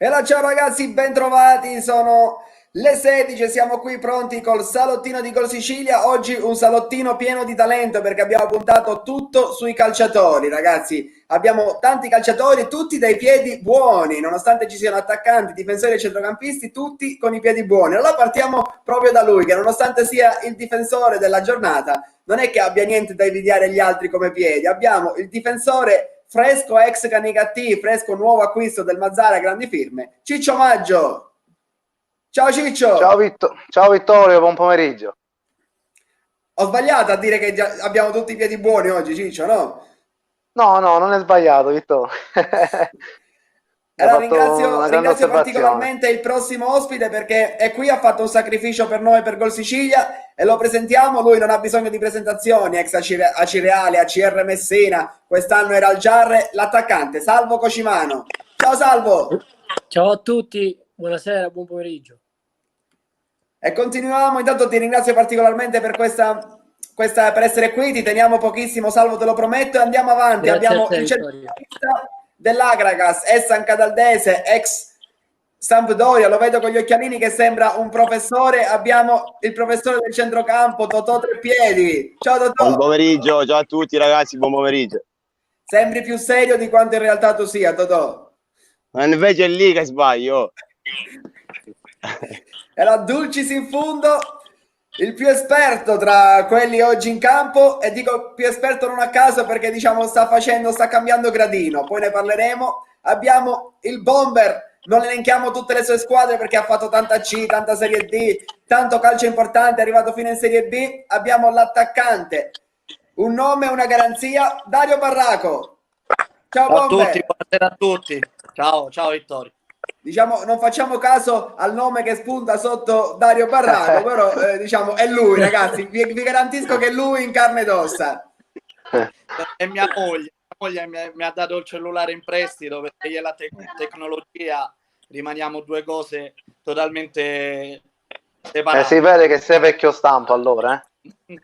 E allora, ciao ragazzi, bentrovati, sono le 16, siamo qui pronti col salottino di Gol Sicilia. Oggi un salottino pieno di talento perché abbiamo puntato tutto sui calciatori, ragazzi. Abbiamo tanti calciatori, tutti dai piedi buoni, nonostante ci siano attaccanti, difensori e centrocampisti, tutti con i piedi buoni. Allora partiamo proprio da lui, che nonostante sia il difensore della giornata, non è che abbia niente da invidiare agli altri come piedi. Abbiamo il difensore fresco ex Canicattì, fresco nuovo acquisto del Mazzara, grandi firme, Ciccio Maggio. Ciao Ciao, Ciccio. Ciao Vittorio, buon pomeriggio. Ho sbagliato a dire che abbiamo tutti i piedi buoni oggi, Ciccio, no? No, no, non è sbagliato, Vittorio. Hai Allora fatto ringrazio, una grande ringrazio osservazione. particolarmente il prossimo ospite perché è qui, ha fatto un sacrificio per noi, per Gol Sicilia, e lo presentiamo. Lui non ha bisogno di presentazioni, ex Acireale, ACR Messina, quest'anno era al Giarre, l'attaccante Salvo Cocimano. Ciao Salvo! Ciao a tutti, buonasera, buon pomeriggio. E continuiamo, intanto ti ringrazio particolarmente per per essere qui, ti teniamo pochissimo, Salvo, te lo prometto, e andiamo avanti. Grazie a Abbiamo te, il Vittorio. centrocampista dell'Agragas, Essan Cadaldese, ex Sampdoria, lo vedo con gli occhialini che sembra un professore. Abbiamo il professore del centrocampo, Totò Treppiedi. Ciao Buon Totò, pomeriggio, ciao a tutti ragazzi, buon pomeriggio. sembri più serio di quanto in realtà tu sia, Totò. Ma invece è lì che sbaglio. Era Dulcis in fundo, il più esperto tra quelli oggi in campo, e dico più esperto non a caso perché diciamo sta cambiando gradino, poi ne parleremo. Abbiamo il Bomber, non elenchiamo tutte le sue squadre perché ha fatto tanta C, tanta Serie D, tanto calcio importante, è arrivato fino in Serie B. Abbiamo l'attaccante, un nome, una garanzia, Dario Barraco. Ciao Ciao a tutti, Bomber. buonasera a tutti. Ciao Vittorio. Diciamo, non facciamo caso al nome che spunta sotto Dario Barraco, però diciamo è lui, ragazzi, vi garantisco che è lui in carne ed ossa. E mia moglie mi ha dato il cellulare in prestito perché io e la tecnologia rimaniamo due cose totalmente separate. Si vede che sei vecchio stampo allora, E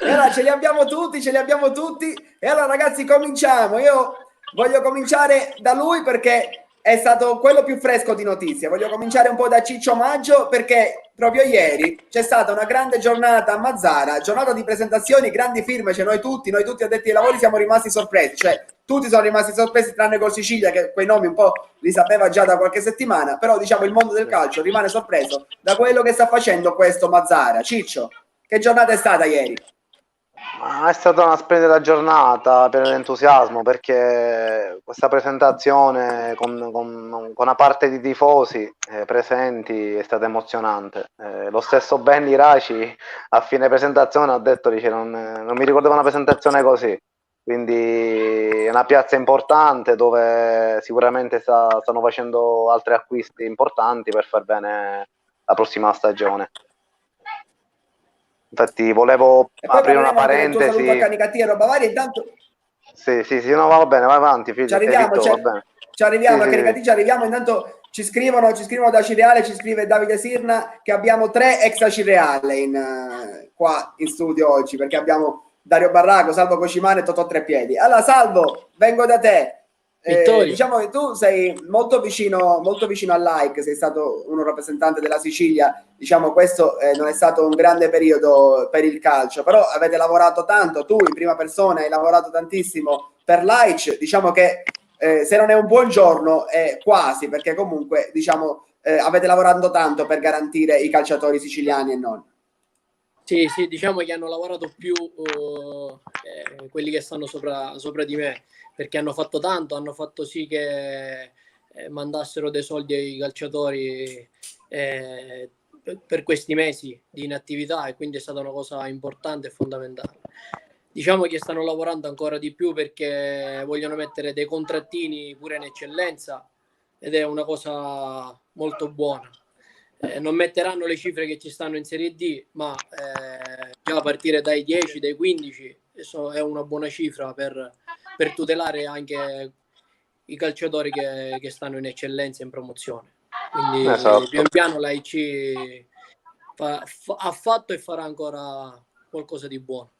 allora ce li abbiamo tutti, ce li abbiamo tutti. E allora ragazzi cominciamo. Io voglio cominciare da lui perché è stato quello più fresco di notizie. Voglio cominciare un po' da Ciccio Maggio perché proprio ieri c'è stata una grande giornata a Mazzara, giornata di presentazioni, grandi firme, cioè noi tutti addetti ai lavori siamo rimasti sorpresi, cioè tutti sono rimasti sorpresi tranne Gol Sicilia che quei nomi un po' li sapeva già da qualche settimana, però diciamo il mondo del calcio rimane sorpreso da quello che sta facendo questo Mazzara. Ciccio, che giornata è stata ieri? Ma è stata una splendida giornata piena di entusiasmo perché questa presentazione con una parte di tifosi presenti è stata emozionante. Lo stesso Benny Raci a fine presentazione ha detto, dice, non mi ricordavo una presentazione così. Quindi è una piazza importante dove sicuramente stanno facendo altri acquisti importanti per far bene la prossima stagione. Infatti volevo E poi aprire una parleremo anche del tuo saluto a parentesi. Canicattì e roba varia. Intanto Sì, no, va bene, vai avanti, ci figlio. arriviamo, Vitto, va bene. ci arriviamo Sì, a Canicattì, ci arriviamo. Intanto ci scrivono da Cireale, ci scrive Davide Sirna che abbiamo 3 ex Cireale qua in studio oggi, perché abbiamo Dario Barraco, Salvo Cocimano e Totò Treppiedi. Allora Salvo, vengo da te. Diciamo che tu sei molto vicino al like, sei stato uno rappresentante della Sicilia, diciamo questo non è stato un grande periodo per il calcio, però avete lavorato tanto, tu in prima persona hai lavorato tantissimo per l'AIC, diciamo che se non è un buon giorno è quasi, perché comunque diciamo avete lavorato tanto per garantire i calciatori siciliani e non. Sì, diciamo che hanno lavorato più quelli che stanno sopra di me, perché hanno fatto tanto, hanno fatto sì che mandassero dei soldi ai calciatori per questi mesi di inattività, e quindi è stata una cosa importante e fondamentale. Diciamo che stanno lavorando ancora di più perché vogliono mettere dei contrattini pure in eccellenza, ed è una cosa molto buona. Non metteranno le cifre che ci stanno in Serie D, ma già a partire dai 10, dai 15 è una buona cifra per tutelare anche i calciatori che stanno in eccellenza, in promozione. Quindi esatto. pian piano l'AIC ha fatto e farà ancora qualcosa di buono.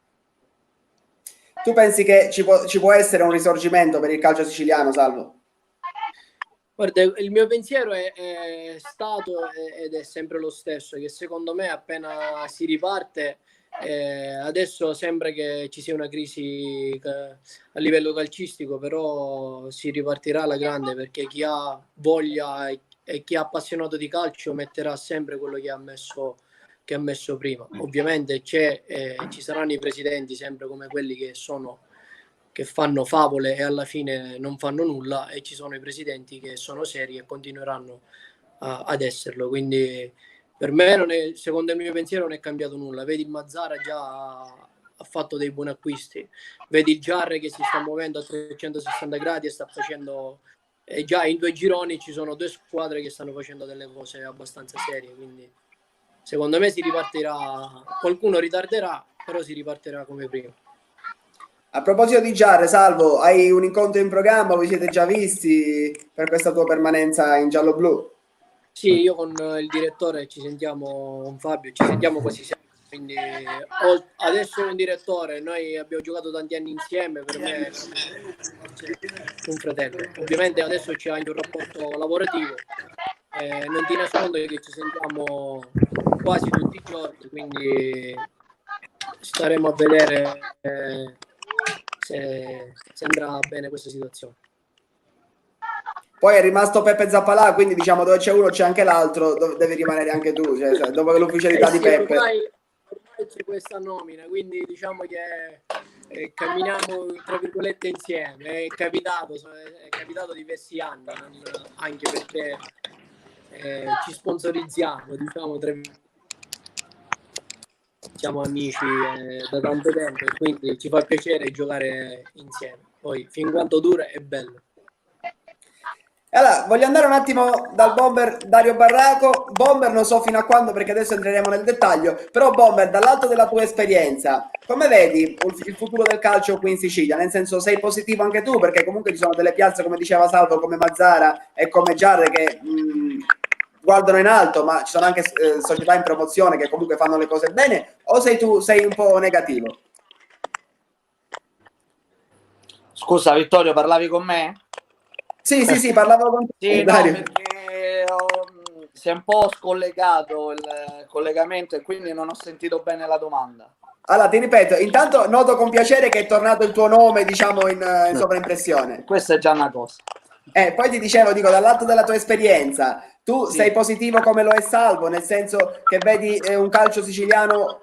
Tu pensi che ci può essere un risorgimento per il calcio siciliano, Salvo? Guarda, il mio pensiero è stato ed è sempre lo stesso, che secondo me appena si riparte, adesso sembra che ci sia una crisi a livello calcistico, però si ripartirà alla grande, perché chi ha voglia e chi è appassionato di calcio metterà sempre quello che ha messo prima. Ovviamente ci saranno i presidenti sempre come quelli che fanno favole e alla fine non fanno nulla, e ci sono i presidenti che sono seri e continueranno ad esserlo. Quindi per me secondo il mio pensiero non è cambiato nulla. Vedi il Mazzara già ha fatto dei buoni acquisti, vedi il Giarre che si sta muovendo a 360 gradi e sta facendo, e già in 2 gironi ci sono 2 squadre che stanno facendo delle cose abbastanza serie, quindi secondo me si ripartirà. Qualcuno ritarderà, però si ripartirà come prima. A proposito di Giarre, Salvo, hai un incontro in programma? Vi siete già visti per questa tua permanenza in giallo-blu? Sì, io con il direttore ci sentiamo, con Fabio, ci sentiamo quasi sempre, quindi adesso è un direttore, noi abbiamo giocato tanti anni insieme, per me è un fratello. Ovviamente adesso c'è anche un rapporto lavorativo, non ti nascondo che ci sentiamo quasi tutti i giorni, quindi staremo a vedere se andrà bene questa situazione. Poi è rimasto Peppe Zappalà, quindi diciamo dove c'è uno c'è anche l'altro, devi rimanere anche tu, cioè, dopo l'ufficialità di Sì, Peppe. ormai c'è questa nomina, quindi diciamo che camminiamo tra virgolette insieme. È capitato diversi anni, anche perché ci sponsorizziamo, diciamo, siamo amici da tanto tempo, e quindi ci fa piacere giocare insieme. Poi fin quanto dura è bello. Allora, voglio andare un attimo dal bomber Dario Barraco. Bomber non so fino a quando, perché adesso entreremo nel dettaglio, però Bomber, dall'alto della tua esperienza, come vedi il futuro del calcio qui in Sicilia? Nel senso, sei positivo anche tu? Perché comunque ci sono delle piazze, come diceva Salvo, come Mazzara e come Giarre, che guardano in alto, ma ci sono anche società in promozione che comunque fanno le cose bene, o sei un po' negativo? Scusa Vittorio, parlavi con me? Sì, parlavo con te, Sì, Dario. no, perché si è un po' scollegato il collegamento e quindi non ho sentito bene la domanda. Allora, ti ripeto, intanto noto con piacere che è tornato il tuo nome, diciamo, in sovraimpressione. Questa è già una cosa. Poi ti dicevo, dall'alto della tua esperienza, tu Sì. sei positivo come lo è Salvo, nel senso che vedi un calcio siciliano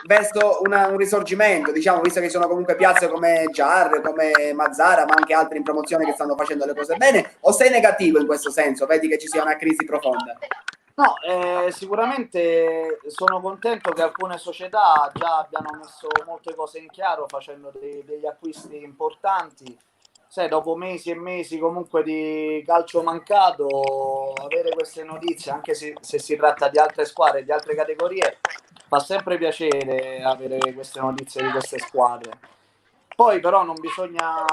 verso un risorgimento, diciamo, visto che ci sono comunque piazze come Giarre, come Mazzara, ma anche altri in promozione che stanno facendo le cose bene, o sei negativo in questo senso? Vedi che ci sia una crisi profonda? No, sicuramente sono contento che alcune società già abbiano messo molte cose in chiaro facendo degli acquisti importanti. Sai, dopo mesi e mesi comunque di calcio mancato, avere queste notizie, anche se si tratta di altre squadre, di altre categorie, fa sempre piacere avere queste notizie di queste squadre. Poi però non bisogna,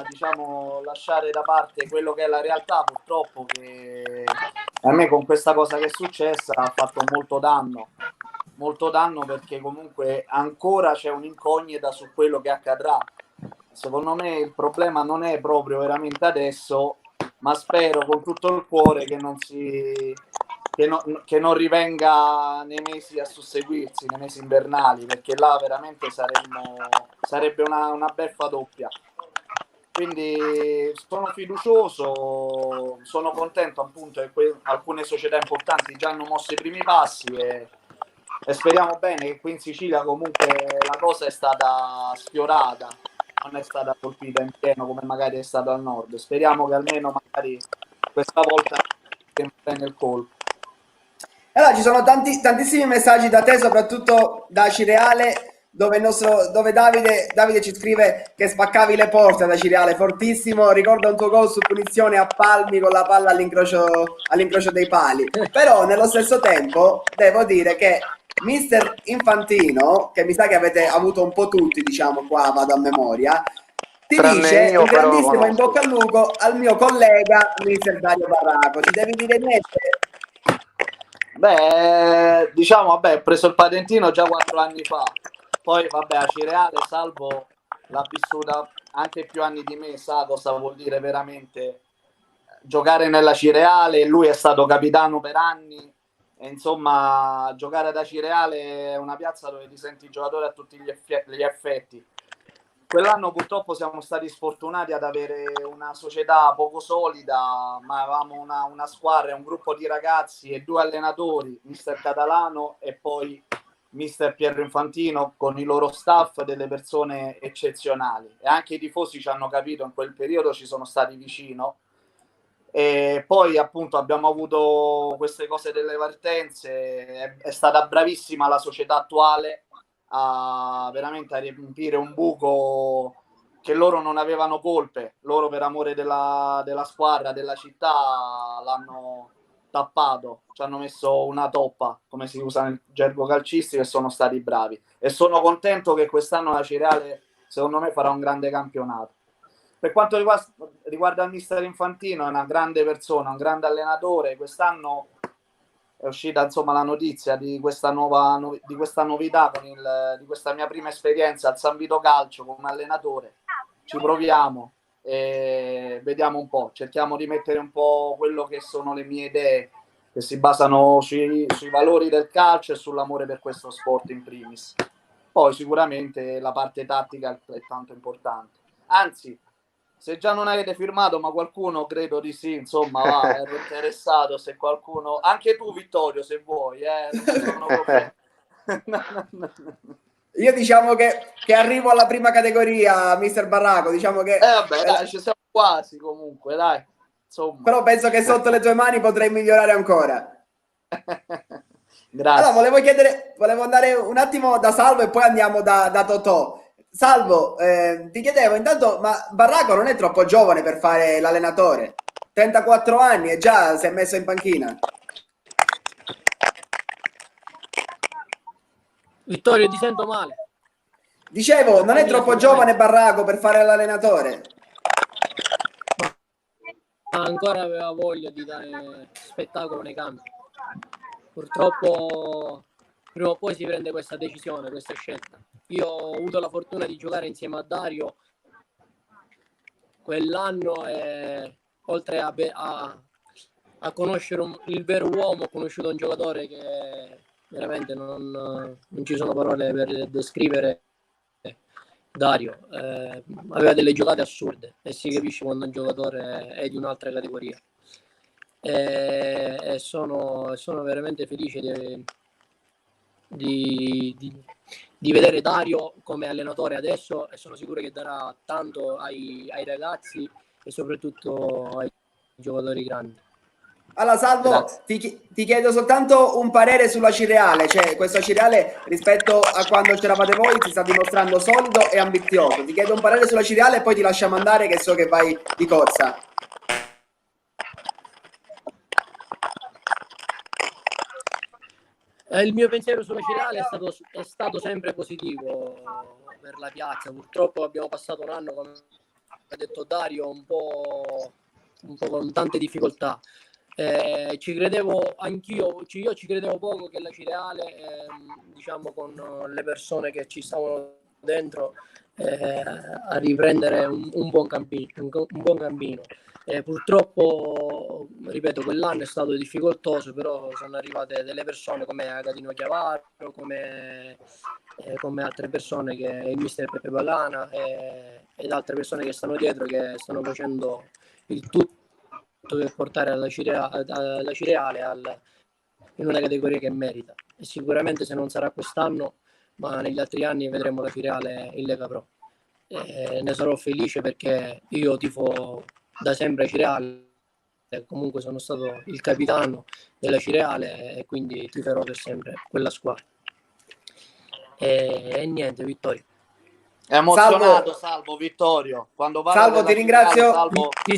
diciamo, lasciare da parte quello che è la realtà, purtroppo, che a me con questa cosa che è successa ha fatto molto danno, perché comunque ancora c'è un'incognita su quello che accadrà. Secondo me il problema non è proprio veramente adesso, ma spero con tutto il cuore che non rivenga nei mesi a susseguirsi, nei mesi invernali, perché là veramente sarebbe una beffa doppia. Quindi sono fiducioso, sono contento appunto che alcune società importanti già hanno mosso i primi passi e speriamo bene che qui in Sicilia comunque la cosa è stata sfiorata, non è stata colpita in pieno come magari è stato al nord. Speriamo che almeno magari questa volta sia bene il colpo. Allora, ci sono tantissimi messaggi da te, soprattutto da Cireale, dove Davide ci scrive che spaccavi le porte da Cireale, fortissimo, ricorda un tuo gol su punizione a palmi con la palla all'incrocio dei pali. Però nello stesso tempo devo dire che Mister Infantino, che mi sa che avete avuto un po' tutti, diciamo, qua vado a memoria, ti Tranne dice io, un però lo grandissimo in conosco. bocca al lupo al mio collega Mister Dario Barraco. Ti devi dire niente? Beh, diciamo, ho preso il patentino già 4 anni fa. Poi, vabbè, a Cireale, Salvo l'ha vissuta anche più anni di me, sa cosa vuol dire veramente giocare nella Cireale, lui è stato capitano per anni e insomma giocare da Cireale è una piazza dove ti senti giocatore a tutti gli effetti. Quell'anno purtroppo siamo stati sfortunati ad avere una società poco solida, ma avevamo una squadra, un gruppo di ragazzi e 2 allenatori, mister Catalano e poi mister Piero Infantino, con i loro staff, delle persone eccezionali. E anche i tifosi ci hanno capito, in quel periodo ci sono stati vicino. E poi appunto abbiamo avuto queste cose delle partenze, è stata bravissima la società attuale veramente a riempire un buco che loro non avevano colpe, loro per amore della squadra, della città l'hanno tappato, ci hanno messo una toppa, come si usa nel gergo calcistico, e sono stati bravi e sono contento che quest'anno la Cireale secondo me farà un grande campionato. Per quanto riguarda il mister Infantino, è una grande persona, un grande allenatore. Quest'anno è uscita insomma la notizia di questa novità di questa mia prima esperienza al San Vito Calcio come allenatore. Ci proviamo e vediamo un po', cerchiamo di mettere un po' quello che sono le mie idee, che si basano sui valori del calcio e sull'amore per questo sport in primis. Poi sicuramente la parte tattica è tanto importante, anzi se già non avete firmato, ma qualcuno credo di sì, insomma, va, ero interessato, se qualcuno, anche tu Vittorio, se vuoi, non ci sono problemi. Io diciamo che arrivo alla prima categoria, mister Barraco, diciamo che... vabbè, dai, ci siamo quasi comunque, dai. Insomma. Però penso che sotto le tue mani potrei migliorare ancora. Grazie. Allora, volevo andare un attimo da Salvo e poi andiamo da Totò. Salvo, ti chiedevo intanto, ma Barraco non è troppo giovane per fare l'allenatore? 34 anni e già si è messo in panchina. Vittorio, ti sento male. Dicevo, non è troppo giovane Barraco per fare l'allenatore? Ma ancora aveva voglia di dare spettacolo nei campi. Purtroppo prima o poi si prende questa decisione, questa scelta. Io ho avuto la fortuna di giocare insieme a Dario quell'anno e oltre a conoscere il vero uomo, ho conosciuto un giocatore che veramente non ci sono parole per descrivere Dario. Aveva delle giocate assurde e si capisce quando un giocatore è di un'altra categoria. E sono veramente felice di vedere Dario come allenatore adesso e sono sicuro che darà tanto ai ragazzi e soprattutto ai giocatori grandi. Allora Salvo, ti chiedo soltanto un parere sulla Cireale, cioè questa Cireale rispetto a quando c'eravate voi si sta dimostrando solido e ambizioso. Ti chiedo un parere sulla Cireale e poi ti lasciamo andare che so che vai di corsa. Il mio pensiero sulla Cireale è stato sempre positivo per la piazza. Purtroppo abbiamo passato un anno, come ha detto Dario, un po' con tante difficoltà. Ci credevo anch'io, io ci credevo poco che la Cireale, diciamo con le persone che ci stavano dentro, a riprendere un buon cammino. Purtroppo, ripeto, quell'anno è stato difficoltoso, però sono arrivate delle persone come Agatino Chiavarro, come altre persone, che il mister Peppe Pagana ed altre persone che stanno dietro, che stanno facendo il tutto per portare la Cireale in una categoria che merita. E sicuramente se non sarà quest'anno, ma negli altri anni vedremo la Cireale in Lega Pro. Ne sarò felice perché io tifo da sempre Cireale, comunque sono stato il capitano della Cireale e quindi tiferò per sempre quella squadra. E niente, Vittorio. È emozionato Salvo Vittorio. Quando Salvo, ti ringrazio. Salvo ti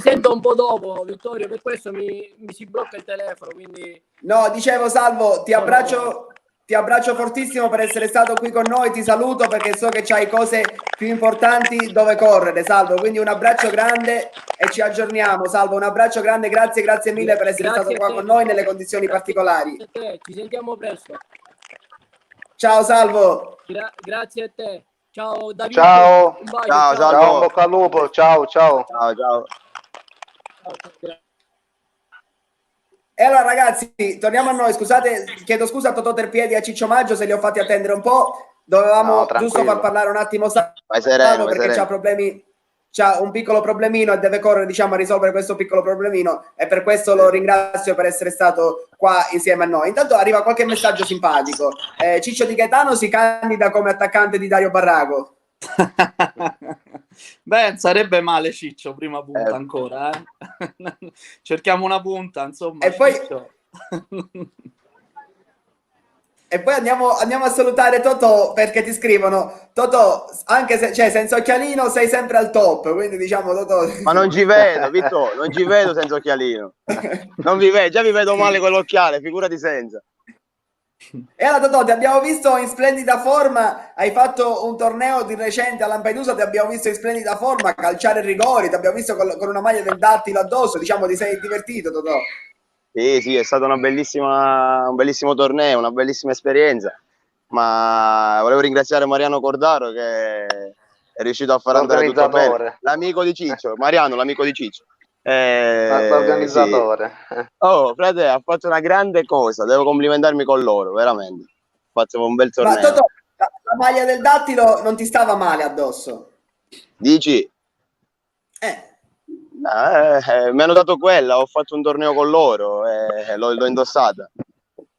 sento un po' dopo, Vittorio, per questo mi si blocca il telefono, quindi... No, dicevo Salvo, ti abbraccio fortissimo per essere stato qui con noi, ti saluto perché so che c'hai cose più importanti dove correre, Salvo, quindi un abbraccio grande e ci aggiorniamo, Salvo, un abbraccio grande, grazie mille per essere stato qua con noi nelle condizioni particolari. Ci sentiamo presto. Ciao Salvo. Grazie a te. Ciao Davide. Ciao. Un bacio, Ciao, ciao. Ciao, in bocca al lupo. Ciao, ciao. Ciao, ciao. E allora ragazzi, torniamo a noi. Scusate, chiedo scusa a Totò Terpiedi e a Ciccio Maggio se li ho fatti attendere un po'. Dovevamo No, giusto tranquillo. far parlare un attimo Vai sereno, vai perché sereno. c'ha problemi, c'ha un piccolo problemino e deve correre, diciamo, a risolvere questo piccolo problemino, e per questo lo ringrazio per essere stato qua insieme a noi. Intanto arriva qualche messaggio simpatico. Ciccio Di Gaetano si candida come attaccante di Dario Barrago. Beh, sarebbe male Ciccio, prima punta ancora, eh? Cerchiamo una punta, insomma. E poi- Ciccio. E poi andiamo a salutare Totò, perché ti scrivono: Totò, anche se, cioè, senza occhialino sei sempre al top, quindi diciamo Totò. Ma non ci vedo, Vittorio, non ci vedo senza occhialino. Non vi vedo, già vi vedo male con l'occhiale, figurati senza. E allora Totò, ti abbiamo visto in splendida forma, hai fatto un torneo di recente a Lampedusa, ti abbiamo visto in splendida forma, calciare rigori, ti abbiamo visto con una maglia del Dattilo addosso, diciamo ti sei divertito Totò. Sì, è stato un bellissimo torneo, una bellissima esperienza, ma volevo ringraziare Mariano Cordaro che è riuscito a far andare tutto bene. L'organizzatore. L'amico di Ciccio, Mariano, l'amico di Ciccio. L'organizzatore. Sì. Oh, frate, ha fatto una grande cosa, devo complimentarmi con loro, veramente. Ha fatto un bel Ma torneo. Totò, la maglia del Dattilo non ti stava male addosso? Dici? Mi hanno dato quella, ho fatto un torneo con loro e l'ho indossata.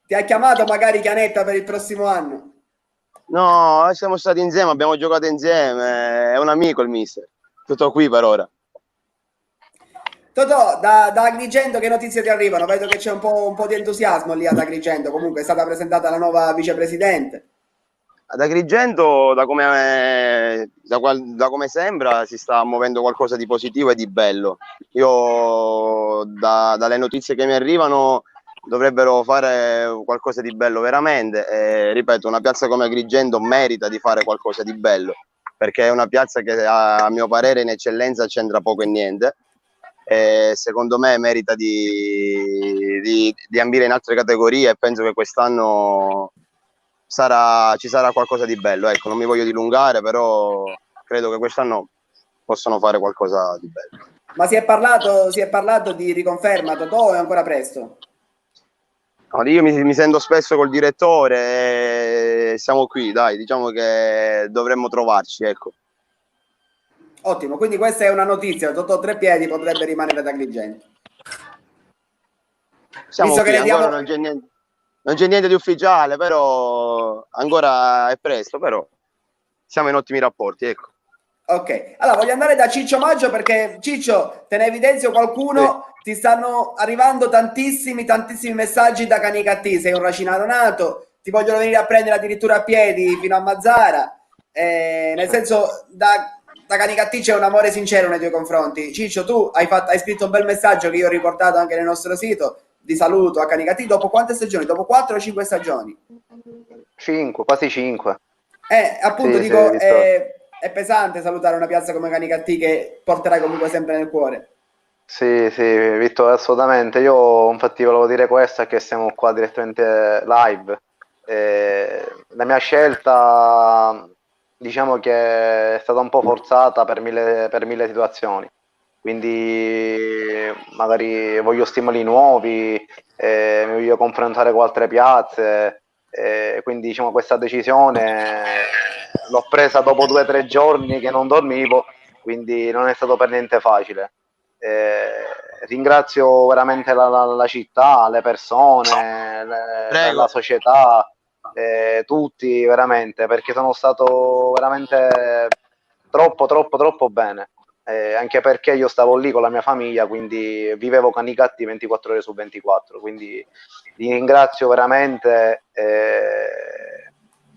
Ti ha chiamato magari Chianetta per il prossimo anno? No, siamo stati insieme, abbiamo giocato insieme, è un amico il mister. Tutto qui per ora. Totò, da Agrigento che notizie ti arrivano? Vedo che c'è un po' di entusiasmo lì ad Agrigento, comunque è stata presentata la nuova vicepresidente. Ad Agrigento, da come sembra, si sta muovendo qualcosa di positivo e di bello. Io, dalle notizie che mi arrivano, dovrebbero fare qualcosa di bello veramente. E, ripeto, una piazza come Agrigento merita di fare qualcosa di bello, perché è una piazza che a mio parere in eccellenza c'entra poco e niente. E secondo me merita di ambire in altre categorie, e penso che quest'anno ci sarà qualcosa di bello. Ecco, non mi voglio dilungare, però credo che quest'anno possono fare qualcosa di bello. Ma si è parlato di riconferma, Totò, o è ancora presto? No, io mi sento spesso col direttore e siamo qui, dai, diciamo che dovremmo trovarci, ecco. Ottimo, quindi questa è una notizia, Totò Trepiedi potrebbe rimanere ad Agrigento. Siamo Visto qui, che ne ancora diamo... non c'è niente di ufficiale, però ancora è presto, però siamo in ottimi rapporti, ecco. Ok, allora voglio andare da Ciccio Maggio, perché Ciccio, te ne evidenzio qualcuno, ti stanno arrivando tantissimi messaggi da Canicattì, sei un racinato nato, ti vogliono venire a prendere addirittura a piedi fino a Mazzara, nel senso da Canicattì c'è un amore sincero nei tuoi confronti. Ciccio, tu hai scritto un bel messaggio che io ho riportato anche nel nostro sito, di saluto a Canicattì, dopo quante stagioni? Dopo 4 o 5 stagioni? 5, quasi 5. Appunto, Sì, dico, sì, è pesante salutare una piazza come Canicattì che porterai comunque sempre nel cuore. sì, Vittorio, assolutamente. Io infatti volevo dire questo, è che siamo qua direttamente live. La mia scelta, diciamo che è stata un po' forzata per mille situazioni. Quindi magari voglio stimoli nuovi, mi voglio confrontare con altre piazze. Quindi diciamo questa decisione l'ho presa dopo 2 o 3 giorni che non dormivo, quindi non è stato per niente facile. Ringrazio veramente la città, le persone, la società, tutti veramente, perché sono stato veramente troppo bene. Anche perché io stavo lì con la mia famiglia, quindi vivevo Canicattì 24 ore su 24, quindi li ringrazio veramente.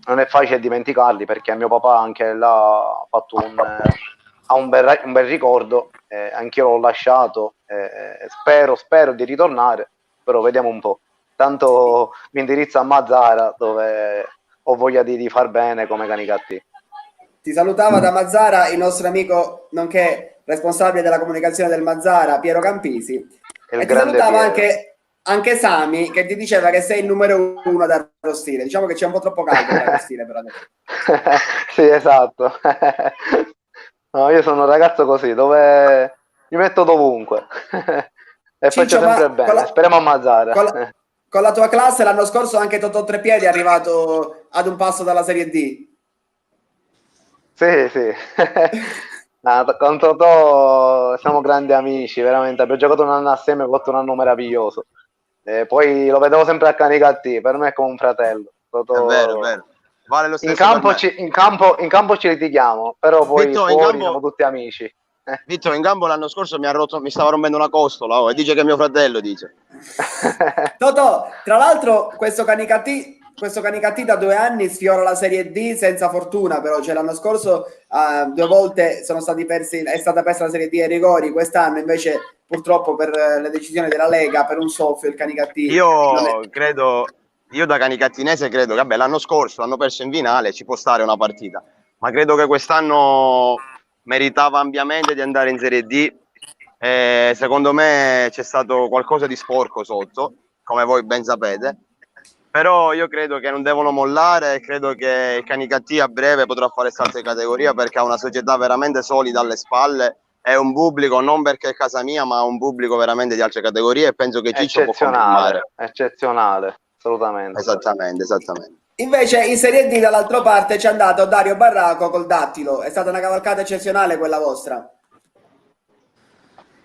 Non è facile dimenticarli, perché mio papà anche là ha fatto un bel ricordo, anch'io l'ho lasciato, spero di ritornare, però vediamo un po'. Tanto mi indirizzo a Mazzara, dove ho voglia di far bene come Canicattì. Ti salutava da Mazzara il nostro amico, nonché responsabile della comunicazione del Mazzara, Piero Campisi, Il e ti grande salutava Piero. anche anche Sami che ti diceva che sei il numero 1 da arrostire. Diciamo che c'è un po' troppo caldo da arrostire per adesso. Sì, esatto. No, io sono un ragazzo così, dove mi metto dovunque. E Ciccio, faccio sempre ma bene, speriamo a Mazzara. Con la tua classe l'anno scorso anche Totò Trepiedi è arrivato ad un passo dalla Serie D. Sì, sì. No, con Totò siamo grandi amici, veramente. Abbiamo giocato un anno assieme, ho fatto un anno meraviglioso. Poi lo vedevo sempre a Canicattì, per me è come un fratello. Totò... È vero, è vero. Vale lo stesso in campo ci litighiamo, però poi Vitto, fuori siamo tutti amici. Vitto, in campo l'anno scorso mi stava rompendo una costola, e dice che è mio fratello, dice. Totò, tra l'altro questo Canicattì da 2 anni sfiora la Serie D senza fortuna, però cioè, l'anno scorso 2 volte è stata persa la Serie D ai rigori, quest'anno invece purtroppo per le decisioni della Lega, per un soffio il Canicattì Io da canicattinese credo che l'anno scorso l'hanno perso in finale, ci può stare una partita, ma credo che quest'anno meritava ampiamente di andare in Serie D. Secondo me c'è stato qualcosa di sporco sotto, come voi ben sapete, però io credo che non devono mollare e credo che il Canicattì a breve potrà fare salto di categoria, perché ha una società veramente solida alle spalle, è un pubblico, non perché è casa mia, ma un pubblico veramente di altre categorie, e penso che Ciccio può confermare. Eccezionale, assolutamente. Esattamente. Invece in Serie D dall'altra parte c'è andato Dario Barraco col Dattilo, è stata una cavalcata eccezionale quella vostra.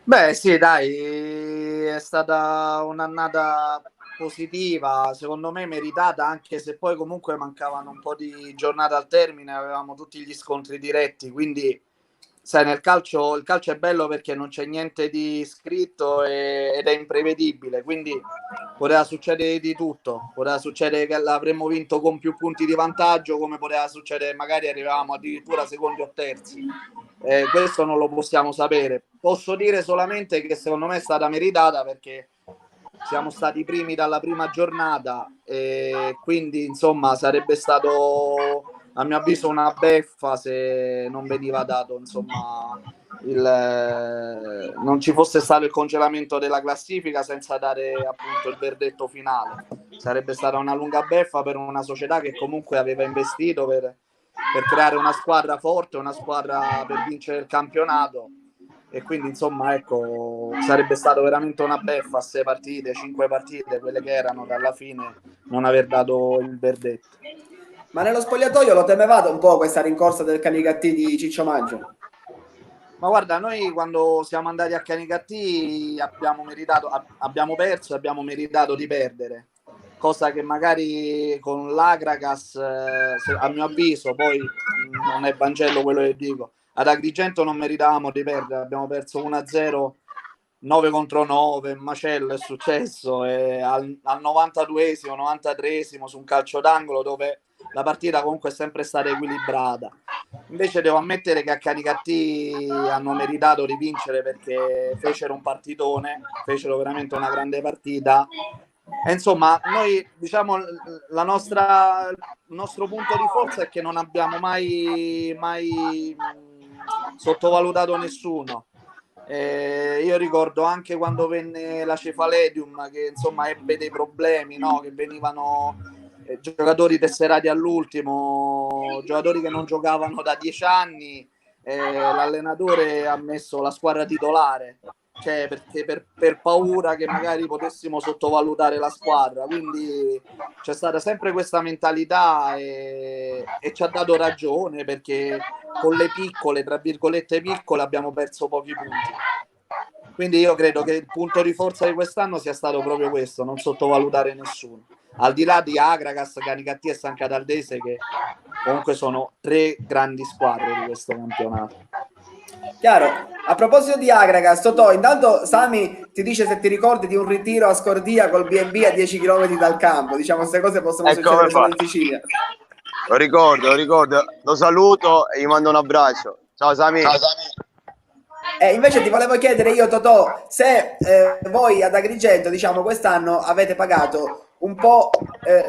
Beh sì, dai, è stata un'annata positiva, secondo me meritata, anche se poi comunque mancavano un po' di giornate al termine, avevamo tutti gli scontri diretti, quindi sai, il calcio è bello perché non c'è niente di scritto ed è imprevedibile, quindi poteva succedere di tutto, poteva succedere che l'avremmo vinto con più punti di vantaggio, come poteva succedere magari arrivavamo addirittura secondi o terzi. Questo non lo possiamo sapere. Posso dire solamente che secondo me è stata meritata perché siamo stati primi dalla prima giornata e quindi insomma sarebbe stato a mio avviso una beffa se non veniva dato insomma non ci fosse stato il congelamento della classifica senza dare appunto il verdetto finale. Sarebbe stata una lunga beffa per una società che comunque aveva investito per creare una squadra forte, una squadra per vincere il campionato, e quindi insomma ecco sarebbe stato veramente una beffa a 6 partite, 5 partite, quelle che erano dalla fine, non aver dato il verdetto. Ma nello spogliatoio lo temevate un po' questa rincorsa del Canicattì di Ciccio Maggio? Ma guarda, noi quando siamo andati a Canicattì abbiamo perso e abbiamo meritato di perdere, cosa che magari con l'Agragas, a mio avviso, poi non è Vangelo quello che dico, ad Agrigento non meritavamo di perdere, abbiamo perso 1-0, 9 contro 9, macello è successo, e al 92esimo, 93esimo su un calcio d'angolo dove la partita comunque è sempre stata equilibrata. Invece devo ammettere che a Canicattì hanno meritato di vincere perché fecero un partitone, fecero veramente una grande partita. E insomma, noi diciamo il nostro punto di forza è che non abbiamo mai sottovalutato nessuno. Io ricordo anche quando venne la Cefaledium, che insomma ebbe dei problemi, no? Che venivano giocatori tesserati all'ultimo, giocatori che non giocavano da 10 anni, l'allenatore ha messo la squadra titolare, cioè perché per paura che magari potessimo sottovalutare la squadra, quindi c'è stata sempre questa mentalità e ci ha dato ragione, perché con le piccole, tra virgolette piccole, abbiamo perso pochi punti. Quindi io credo che il punto di forza di quest'anno sia stato proprio questo, non sottovalutare nessuno, al di là di Agragas, Canicattì e San Cataldese, che comunque sono 3 grandi squadre di questo campionato. Chiaro. A proposito di Agragas, Totò, intanto Sami ti dice se ti ricordi di un ritiro a Scordia col B&B a 10 km dal campo. Diciamo, queste cose possono succedere solo in Sicilia. Lo ricordo, lo saluto e gli mando un abbraccio. Ciao Sami. Invece ti volevo chiedere io, Totò, se voi ad Agrigento, diciamo, quest'anno avete pagato un po'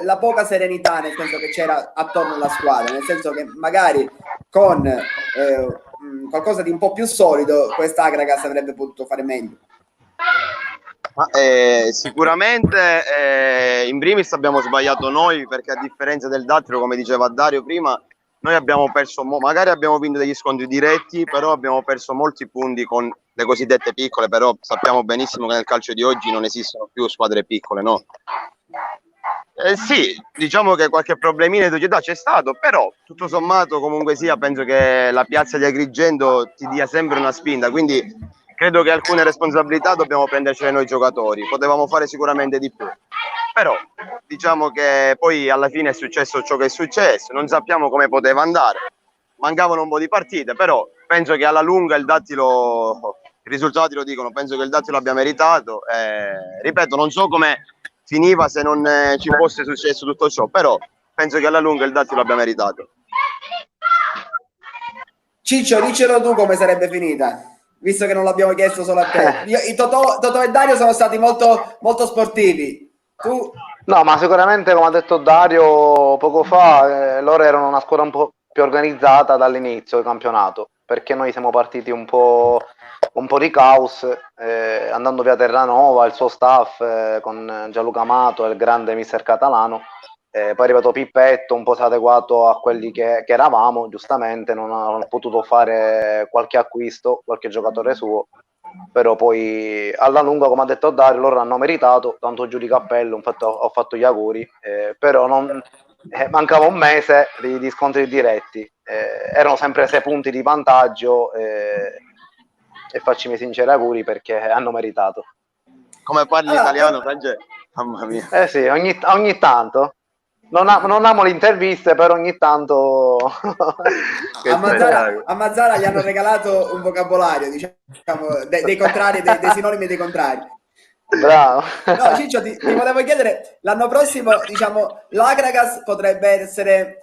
la poca serenità, nel senso che c'era attorno alla squadra, nel senso che magari con qualcosa di un po' più solido questa Agragas avrebbe potuto fare meglio. Ma, sicuramente in primis abbiamo sbagliato noi, perché a differenza del Dattilo, come diceva Dario prima, noi abbiamo perso, magari abbiamo vinto degli scontri diretti, però abbiamo perso molti punti con le cosiddette piccole, però sappiamo benissimo che nel calcio di oggi non esistono più squadre piccole, no? Sì, diciamo che qualche problemino di società c'è stato, però tutto sommato comunque sia, penso che la piazza di Agrigento ti dia sempre una spinta, quindi credo che alcune responsabilità dobbiamo prendercele noi giocatori, potevamo fare sicuramente di più, però diciamo che poi alla fine è successo ciò che è successo, non sappiamo come poteva andare, mancavano un po' di partite, però penso che alla lunga il Dattilo, i risultati lo dicono, penso che il Dattilo abbia meritato, ripeto, non so come finiva se non ci fosse successo tutto ciò, però penso che alla lunga il Dattilo abbia meritato. Ciccio, dicelo tu come sarebbe finita, visto che non l'abbiamo chiesto solo a te. Totò e Dario sono stati molto, molto sportivi. Tu? No, ma sicuramente, come ha detto Dario poco fa, loro erano una squadra un po' più organizzata dall'inizio del campionato, perché noi siamo partiti un po' di caos, andando via Terranova, il suo staff, con Gianluca Amato e il grande mister Catalano. Poi è arrivato Pippetto, un po' adeguato a quelli che eravamo, giustamente, non ha potuto fare qualche acquisto, qualche giocatore suo, però poi alla lunga, come ha detto Dario, loro hanno meritato, tanto giù di cappello, infatti ho fatto gli auguri, però mancava un mese di scontri diretti, erano sempre 6 punti di vantaggio, e facciami sinceri auguri perché hanno meritato. Come parli italiano, Francesco? Mamma mia. Sì, ogni tanto. Non amo le interviste, però ogni tanto A Mazzara gli hanno regalato un vocabolario, diciamo, dei contrari, dei sinonimi dei contrari. Bravo. No, Ciccio, ti volevo chiedere, l'anno prossimo, diciamo, l'Agragas potrebbe essere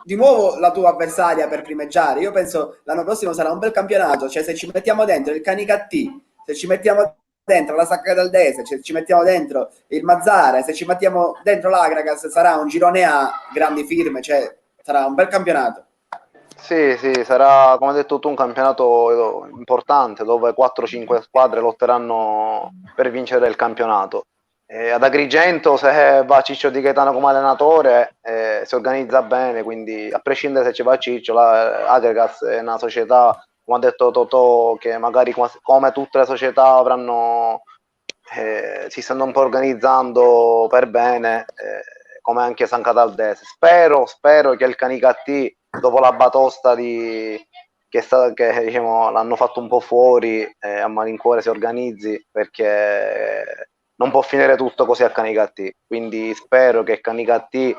di nuovo la tua avversaria per primeggiare. Io penso l'anno prossimo sarà un bel campionato, cioè se ci mettiamo dentro il Canicattì, se ci mettiamo dentro la Sacca Caldese, se ci mettiamo dentro il Mazzara, se ci mettiamo dentro l'Agragas, sarà un girone A, grandi firme, cioè sarà un bel campionato. Sì, sarà, come hai detto tu, un campionato importante dove 4-5 squadre lotteranno per vincere il campionato. Ad Agrigento, se va Ciccio Di Gaetano come allenatore, si organizza bene, quindi a prescindere se ci va Ciccio, Agragas è una società, come ha detto Totò, che magari come tutte le società avranno, si stanno un po' organizzando per bene, come anche San Cataldese. Spero che il Canicattì, dopo la batosta che diciamo, l'hanno fatto un po' fuori, a malincuore si organizzi, perché non può finire tutto così a Canicattì, quindi spero che Canicattì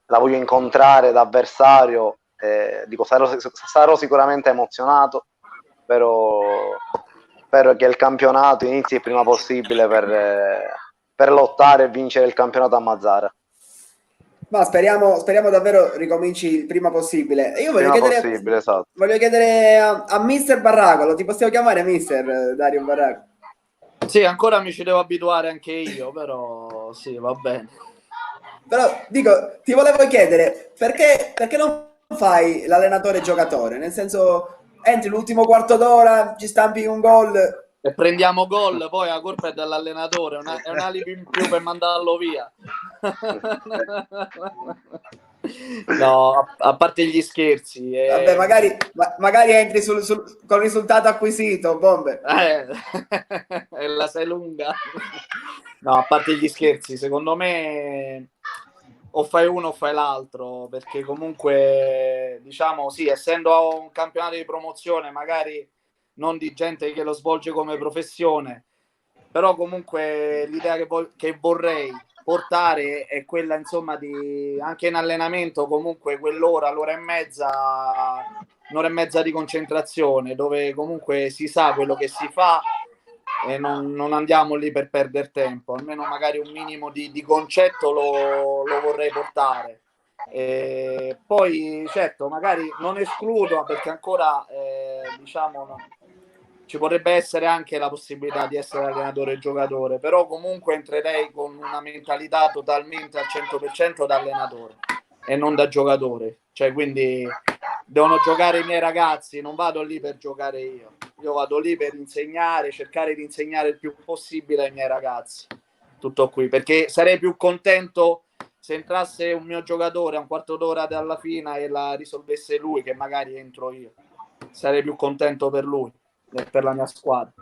la voglio incontrare da avversario, dico, sarò sicuramente emozionato, però spero che il campionato inizi il prima possibile per lottare e vincere il campionato a Mazzara. Ma speriamo davvero ricominci il prima possibile. E io voglio Esatto. Voglio chiedere a Mister Barragolo, ti possiamo chiamare Mister Dario Barragolo? Sì, ancora mi ci devo abituare anche io, però sì, va bene. Però dico, ti volevo chiedere, perché non fai l'allenatore giocatore? Nel senso, entri l'ultimo quarto d'ora, ci stampi un gol. E prendiamo gol, poi la colpa è dell'allenatore, è un alibi in più per mandarlo via. No, a parte gli scherzi. Vabbè, magari entri col risultato acquisito, bombe. E la sei lunga. No, a parte gli scherzi, secondo me o fai uno o fai l'altro, perché comunque, diciamo, sì, essendo un campionato di promozione, magari non di gente che lo svolge come professione, però comunque l'idea che vorrei portare è quella, insomma, di anche in allenamento comunque quell'ora, l'ora e mezza, un'ora e mezza di concentrazione, dove comunque si sa quello che si fa e non andiamo lì per perdere tempo, almeno magari un minimo di concetto lo vorrei portare. E poi certo, magari non escludo, perché ancora diciamo ci potrebbe essere anche la possibilità di essere allenatore e giocatore, però comunque entrerei con una mentalità totalmente al 100% da allenatore e non da giocatore, cioè quindi devono giocare i miei ragazzi, non vado lì per giocare io vado lì per insegnare, cercare di insegnare il più possibile ai miei ragazzi. Tutto qui, perché sarei più contento se entrasse un mio giocatore a un quarto d'ora dalla fine e la risolvesse lui, che magari entro io. Sarei più contento per lui e per la mia squadra.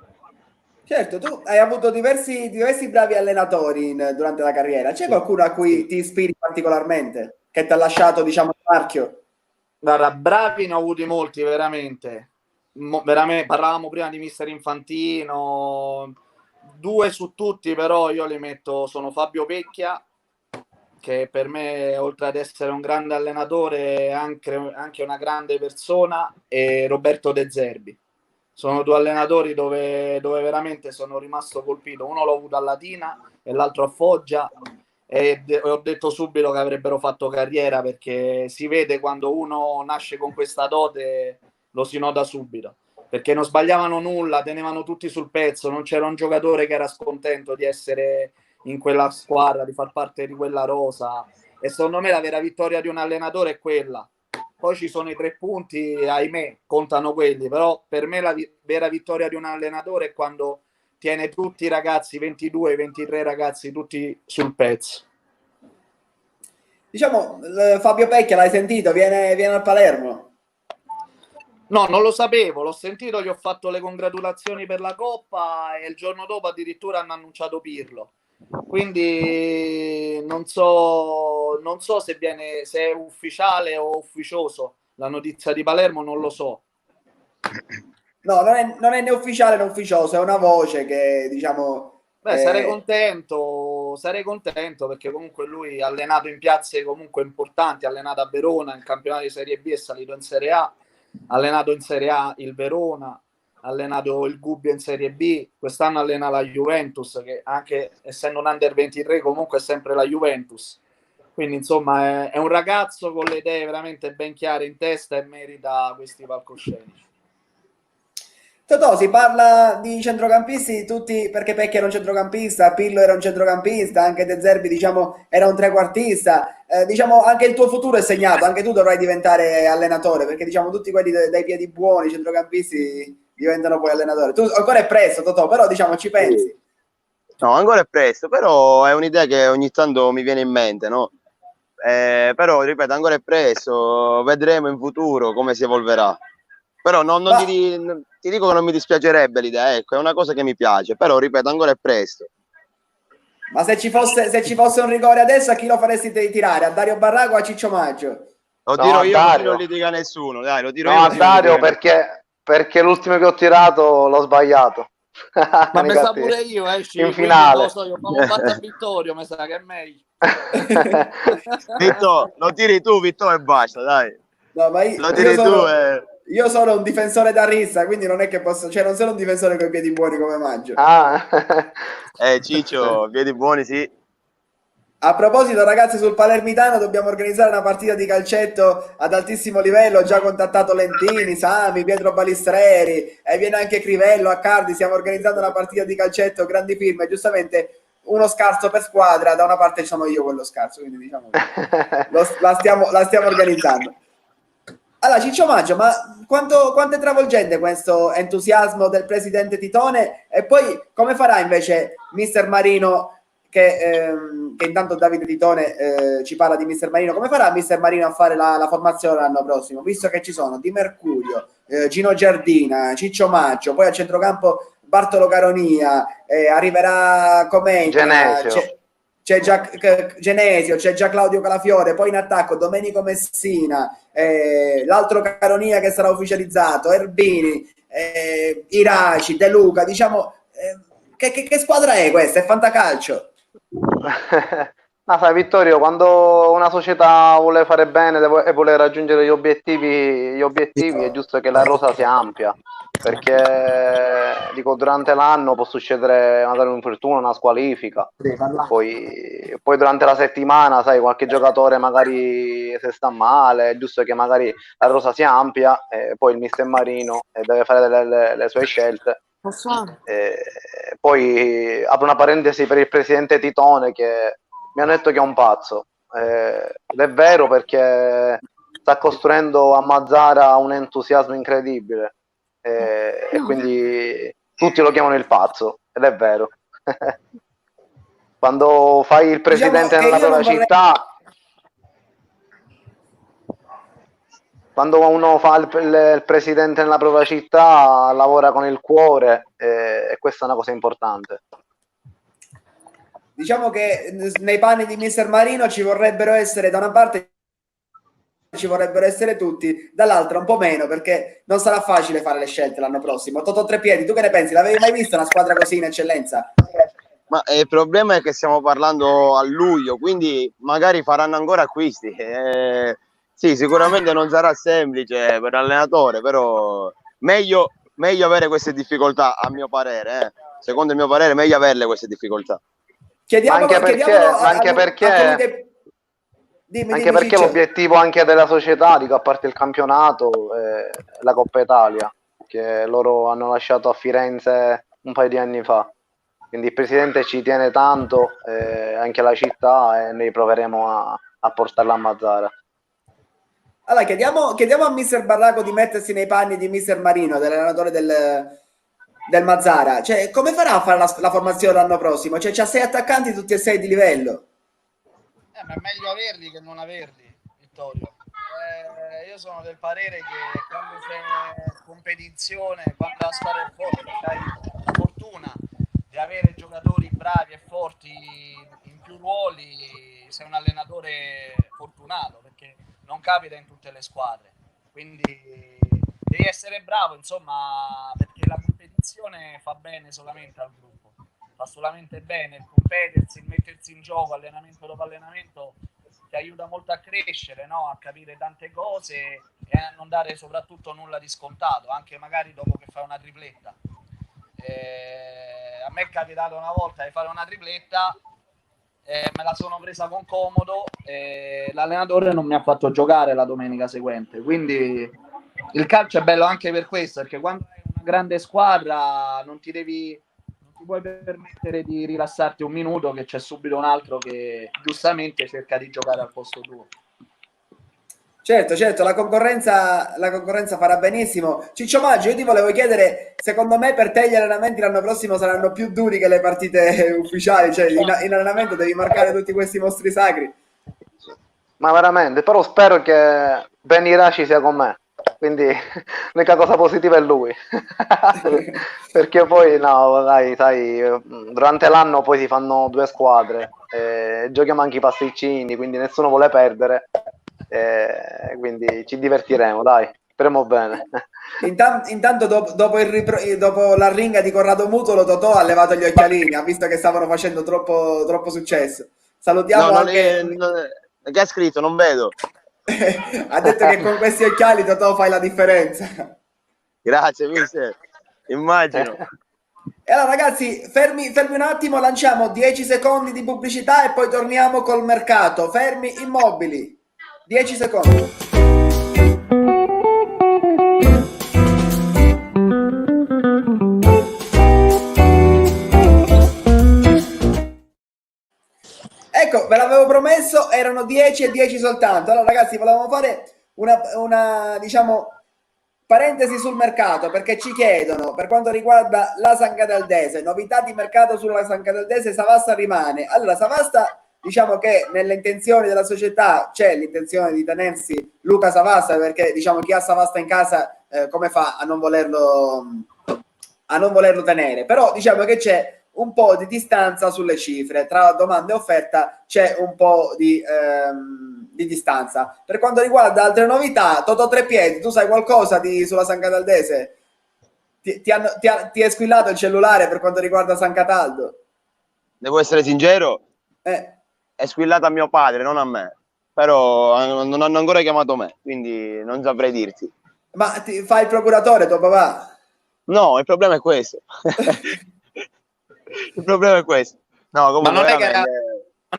Certo, tu hai avuto diversi bravi allenatori durante la carriera. C'è qualcuno a cui ti ispiri particolarmente? Che ti ha lasciato, diciamo, il marchio? Guarda, bravi ne ho avuti molti, veramente. Veramente. Parlavamo prima di mister Infantino. 2 su tutti, però io li metto, sono Fabio Pecchia, che per me, oltre ad essere un grande allenatore, è anche una grande persona, e Roberto De Zerbi. Sono 2 allenatori dove veramente sono rimasto colpito. Uno l'ho avuto a Latina e l'altro a Foggia, e ho detto subito che avrebbero fatto carriera, perché si vede quando uno nasce con questa dote, lo si nota subito, perché non sbagliavano nulla, tenevano tutti sul pezzo, non c'era un giocatore che era scontento di essere in quella squadra, di far parte di quella rosa, e secondo me la vera vittoria di un allenatore è quella. Poi ci sono i 3 punti, ahimè, contano quelli, però per me la vera vittoria di un allenatore è quando tiene tutti i ragazzi, 22, 23 ragazzi, tutti sul pezzo. Diciamo, Fabio Pecchia, l'hai sentito? Viene al Palermo. No, non lo sapevo, l'ho sentito, gli ho fatto le congratulazioni per la Coppa e il giorno dopo addirittura hanno annunciato Pirlo. Quindi non so se è ufficiale o ufficioso la notizia di Palermo, non lo so. No, non è né ufficiale né ufficioso, è una voce che, diciamo... Beh, sarei contento perché comunque lui ha allenato in piazze comunque importanti, ha allenato a Verona in campionato di Serie B, è salito in Serie A, ha allenato in Serie A il Verona, ha allenato il Gubbio in Serie B, quest'anno allena la Juventus, che anche essendo un under 23 comunque è sempre la Juventus. Quindi insomma è un ragazzo con le idee veramente ben chiare in testa e merita questi palcoscenici. Totò, si parla di centrocampisti tutti, perché Pecchia era un centrocampista, Pirlo era un centrocampista, anche De Zerbi, diciamo, era un trequartista. Diciamo, anche il tuo futuro è segnato, anche tu dovrai diventare allenatore, perché diciamo tutti quelli dai piedi buoni, centrocampisti, diventano poi allenatori. Tu ancora è presto, Totò, però diciamo ci pensi. No, ancora è presto, però è un'idea che ogni tanto mi viene in mente, no? Però, ripeto, ancora è presto, vedremo in futuro come si evolverà. Però ti dico che non mi dispiacerebbe l'idea, ecco, è una cosa che mi piace, però ripeto, ancora è presto. Ma se ci fosse un rigore adesso, a chi lo faresti tirare? A Dario Barraco o a Ciccio Maggio? Lo No, tiro a io, Dario. così non li dica nessuno, dai, lo tiro No, io. a così non li Dario dica nessuno. perché l'ultimo che ho tirato l'ho sbagliato. Ma me sa Infatti, pure io, in quindi finale. non lo so, io famo batta a Vittorio, mi sa che è meglio. Vittorio, lo tiri tu, Vittorio, e basta, dai. No, ma Lo tiri tu e... io sono un difensore da rissa, quindi non è che posso, cioè non sono un difensore con i piedi buoni come Maggio. Ah. Ciccio, piedi buoni, sì. A proposito, ragazzi, sul Palermitano dobbiamo organizzare una partita di calcetto ad altissimo livello. Ho già contattato Lentini, Sami, Pietro Balistreri e viene anche Crivello, Accardi. Stiamo organizzando una partita di calcetto, grandi firme. Giustamente uno scarso per squadra, da una parte sono io quello scarso, quindi diciamo la stiamo organizzando. Allora, Ciccio Maggio, ma quanto è travolgente questo entusiasmo del presidente Titone? E poi come farà invece Mister Marino, che intanto Davide Titone ci parla di Mister Marino, come farà Mister Marino a fare la formazione l'anno prossimo? Visto che ci sono Di Mercurio, Gino Giardina, Ciccio Maggio, poi a centrocampo Bartolo Caronia, arriverà Comegna, c'è già Genesio, c'è già Claudio Calafiore, poi in attacco Domenico Messina, l'altro Caronia che sarà ufficializzato, Erbini, Iraci, De Luca, diciamo, che squadra è questa? È fantacalcio. No, sai Vittorio, quando una società vuole fare bene e vuole raggiungere gli obiettivi è giusto che la rosa sia ampia, perché dico, durante l'anno può succedere magari un infortunio, una squalifica, poi durante la settimana, sai, qualche giocatore magari se sta male, è giusto che magari la rosa sia ampia, e poi il mister Marino deve fare le sue scelte. Poi apro una parentesi per il presidente Titone, che mi hanno detto che è un pazzo, ed è vero, perché sta costruendo a Mazzara un entusiasmo incredibile, e quindi tutti lo chiamano il pazzo, ed è vero. Quando fai il presidente nella propria città, quando uno fa il presidente nella propria città, lavora con il cuore, e questa è una cosa importante. Diciamo che nei panni di Mister Marino ci vorrebbero essere, da una parte ci vorrebbero essere tutti, dall'altra un po' meno, perché non sarà facile fare le scelte l'anno prossimo. Totò Trepiedi, tu che ne pensi? L'avevi mai vista una squadra così in eccellenza? Ma il problema è che stiamo parlando a luglio, quindi magari faranno ancora acquisti. Sì, sicuramente non sarà semplice per l'allenatore, però meglio avere queste difficoltà, a mio parere. Secondo il mio parere, meglio averle queste difficoltà. Anche perché l'obiettivo anche della società, dico, a parte il campionato, è la Coppa Italia, che loro hanno lasciato a Firenze un paio di anni fa. Quindi il presidente ci tiene tanto, anche la città, e noi proveremo a portarla a Mazzara. Allora, chiediamo a Mister Barraco di mettersi nei panni di Mister Marino, dell'allenatore del Mazzara. Cioè, come farà a fare la formazione l'anno prossimo? Cioè, c'ha 6 attaccanti tutti e 6 di livello. Ma è meglio averli che non averli, Vittorio. Io sono del parere che quando c'è competizione, quando la squadra è forte, hai la fortuna di avere giocatori bravi e forti in più ruoli, sei un allenatore fortunato, perché non capita in tutte le squadre. Quindi devi essere bravo, insomma, perché la competizione fa bene solamente al gruppo, fa solamente bene il competersi, il mettersi in gioco allenamento dopo allenamento, ti aiuta molto a crescere, no? A capire tante cose e a non dare soprattutto nulla di scontato, anche magari dopo che fai una tripletta. A me è capitato una volta di fare una tripletta, me la sono presa con comodo e l'allenatore non mi ha fatto giocare la domenica seguente. Quindi il calcio è bello anche per questo, perché quando hai una grande squadra non ti puoi permettere di rilassarti un minuto, che c'è subito un altro che giustamente cerca di giocare al posto tuo. Certo, la concorrenza farà benissimo. Ciccio Maggio, io ti volevo chiedere, secondo me per te gli allenamenti l'anno prossimo saranno più duri che le partite ufficiali, cioè in allenamento devi marcare tutti questi mostri sacri. Ma veramente, però spero che Ben Iraci sia con me, quindi l'unica cosa positiva è lui. Perché poi, no, dai, sai, durante l'anno poi si fanno 2 squadre, giochiamo anche i pasticcini, quindi nessuno vuole perdere. Quindi ci divertiremo, dai, speriamo bene. Intanto dopo la ringa di Corrado Mutolo, Totò ha levato gli occhialini, ha visto che stavano facendo troppo successo. Salutiamo anche... Che ha scritto? Non vedo. Ha detto che con questi occhiali Totò fai la differenza. Grazie, mister. Immagino. E allora ragazzi, fermi un attimo, lanciamo 10 secondi di pubblicità e poi torniamo col mercato. Fermi immobili. 10 secondi. Ecco, ve l'avevo promesso, erano 10 e 10 soltanto. Allora ragazzi, volevamo fare una diciamo parentesi sul mercato, perché ci chiedono per quanto riguarda la San Cataldese, novità di mercato sulla San Cataldese. Savasta rimane. Allora, Savasta, diciamo che nelle intenzioni della società c'è l'intenzione di tenersi Luca Savasta, perché diciamo chi ha Savasta in casa come fa a non volerlo tenere, però diciamo che c'è un po' di distanza sulle cifre, tra domanda e offerta c'è un po' di distanza. Per quanto riguarda altre novità, Totò Trepiedi, tu sai qualcosa sulla San Cataldese? Ti è squillato il cellulare per quanto riguarda San Cataldo? Devo essere sincero? È squillato a mio padre, non a me. Però non hanno ancora chiamato me, quindi non saprei dirti. Ma fai il procuratore tuo papà? No, il problema è questo. Il problema è questo. No, comunque, ma non è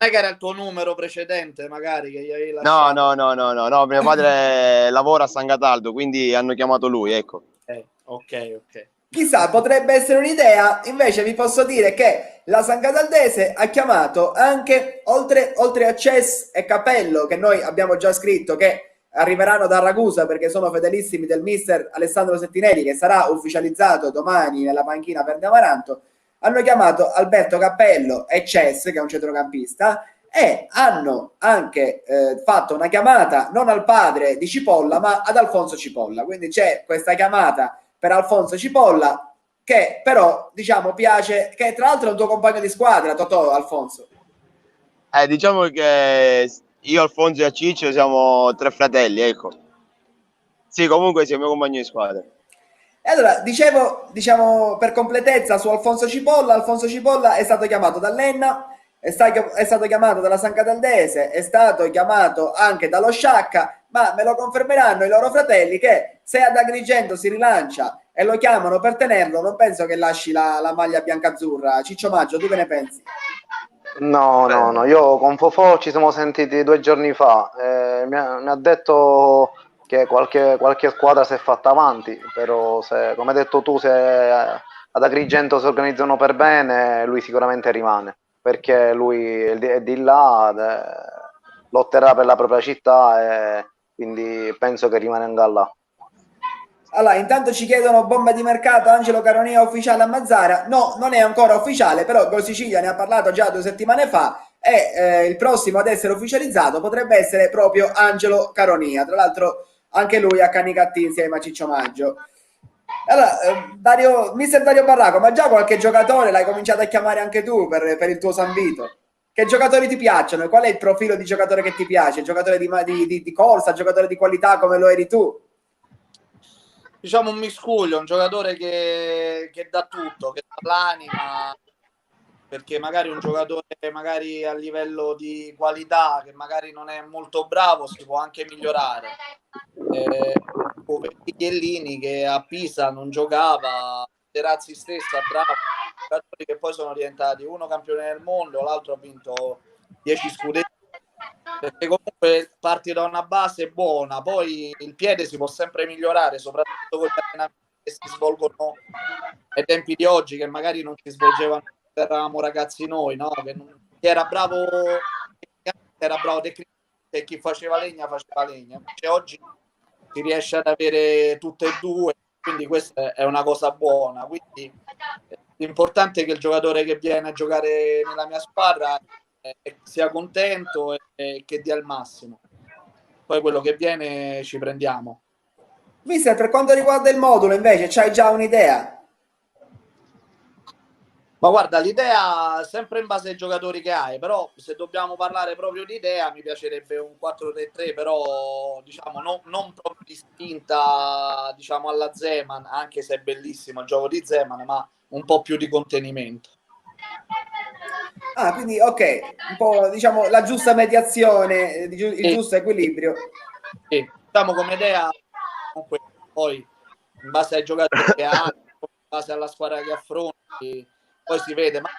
che era il tuo numero precedente, magari, che gli avevi lasciato? No, mio padre lavora a San Cataldo, quindi hanno chiamato lui, ecco. Ok. Chissà, potrebbe essere un'idea. Invece vi posso dire che la San Cataldese ha chiamato anche, oltre a Cess e Capello, che noi abbiamo già scritto che arriveranno da Ragusa perché sono fedelissimi del mister Alessandro Settinelli, che sarà ufficializzato domani nella panchina per Amaranto. Hanno chiamato Alberto Cappello e Cess, che è un centrocampista, e hanno anche fatto una chiamata non al padre di Cipolla ma ad Alfonso Cipolla. Quindi c'è questa chiamata per Alfonso Cipolla, che però diciamo piace, che tra l'altro è un tuo compagno di squadra, Totò, Alfonso. Diciamo che io, Alfonso e Ciccio siamo 3 fratelli, ecco. Sì, comunque sei il mio compagno di squadra. E allora, dicevo, diciamo per completezza su Alfonso Cipolla è stato chiamato dall'Enna, è stato chiamato dalla San Cataldese, è stato chiamato anche dallo Sciacca, ma me lo confermeranno i loro fratelli che se ad Agrigento si rilancia e lo chiamano per tenerlo, non penso che lasci la maglia biancazzurra. Ciccio Maggio, tu che ne pensi? No, io con Fofò ci siamo sentiti 2 giorni fa, mi ha detto che qualche squadra si è fatta avanti, però se, come hai detto tu, se ad Agrigento si organizzano per bene, lui sicuramente rimane, perché lui è di là, lotterà per la propria città e quindi penso che rimarrà là. Allora, intanto ci chiedono bomba di mercato, Angelo Caronia ufficiale a Mazzara. No, non è ancora ufficiale, però Gol Sicilia ne ha parlato già 2 settimane fa e il prossimo ad essere ufficializzato potrebbe essere proprio Angelo Caronia. Tra l'altro anche lui a Canicattì insieme a Ciccio Maggio. Allora, mister Dario Barraco, ma già qualche giocatore l'hai cominciato a chiamare anche tu per il tuo San Vito? Che giocatori ti piacciono? Qual è il profilo di giocatore che ti piace? Giocatore di corsa, giocatore di qualità come lo eri tu? Diciamo un miscuglio, un giocatore che dà tutto, che dà l'anima, perché magari un giocatore magari a livello di qualità che magari non è molto bravo si può anche migliorare. Come Chiellini che a Pisa non giocava, Terazzi stessa, bravo, giocatori che poi sono diventati uno campione del mondo, l'altro ha vinto 10 scudetti, perché comunque parti da una base buona, poi il piede si può sempre migliorare, soprattutto con gli allenamenti che si svolgono ai tempi di oggi, che magari non si svolgevano quando eravamo ragazzi noi, no? Chi era bravo tecnicamente e chi faceva legna. Invece oggi si riesce ad avere tutte e due, quindi questa è una cosa buona. Quindi l'importante è che il giocatore che viene a giocare nella mia squadra sia contento e che dia il massimo. Poi quello che viene ci prendiamo. Mister, per quanto riguarda il modulo invece, c'hai già un'idea? Ma guarda, l'idea sempre in base ai giocatori che hai, però se dobbiamo parlare proprio di idea mi piacerebbe un 4-3-3, però diciamo non proprio di spinta, diciamo alla Zeman, anche se è bellissimo il gioco di Zeman, ma un po' più di contenimento. Ah, quindi ok, un po' diciamo la giusta mediazione, il giusto equilibrio. Sì, diciamo come idea, comunque, poi in base ai giocatori che hai, in base alla squadra che affronti, poi si vede, ma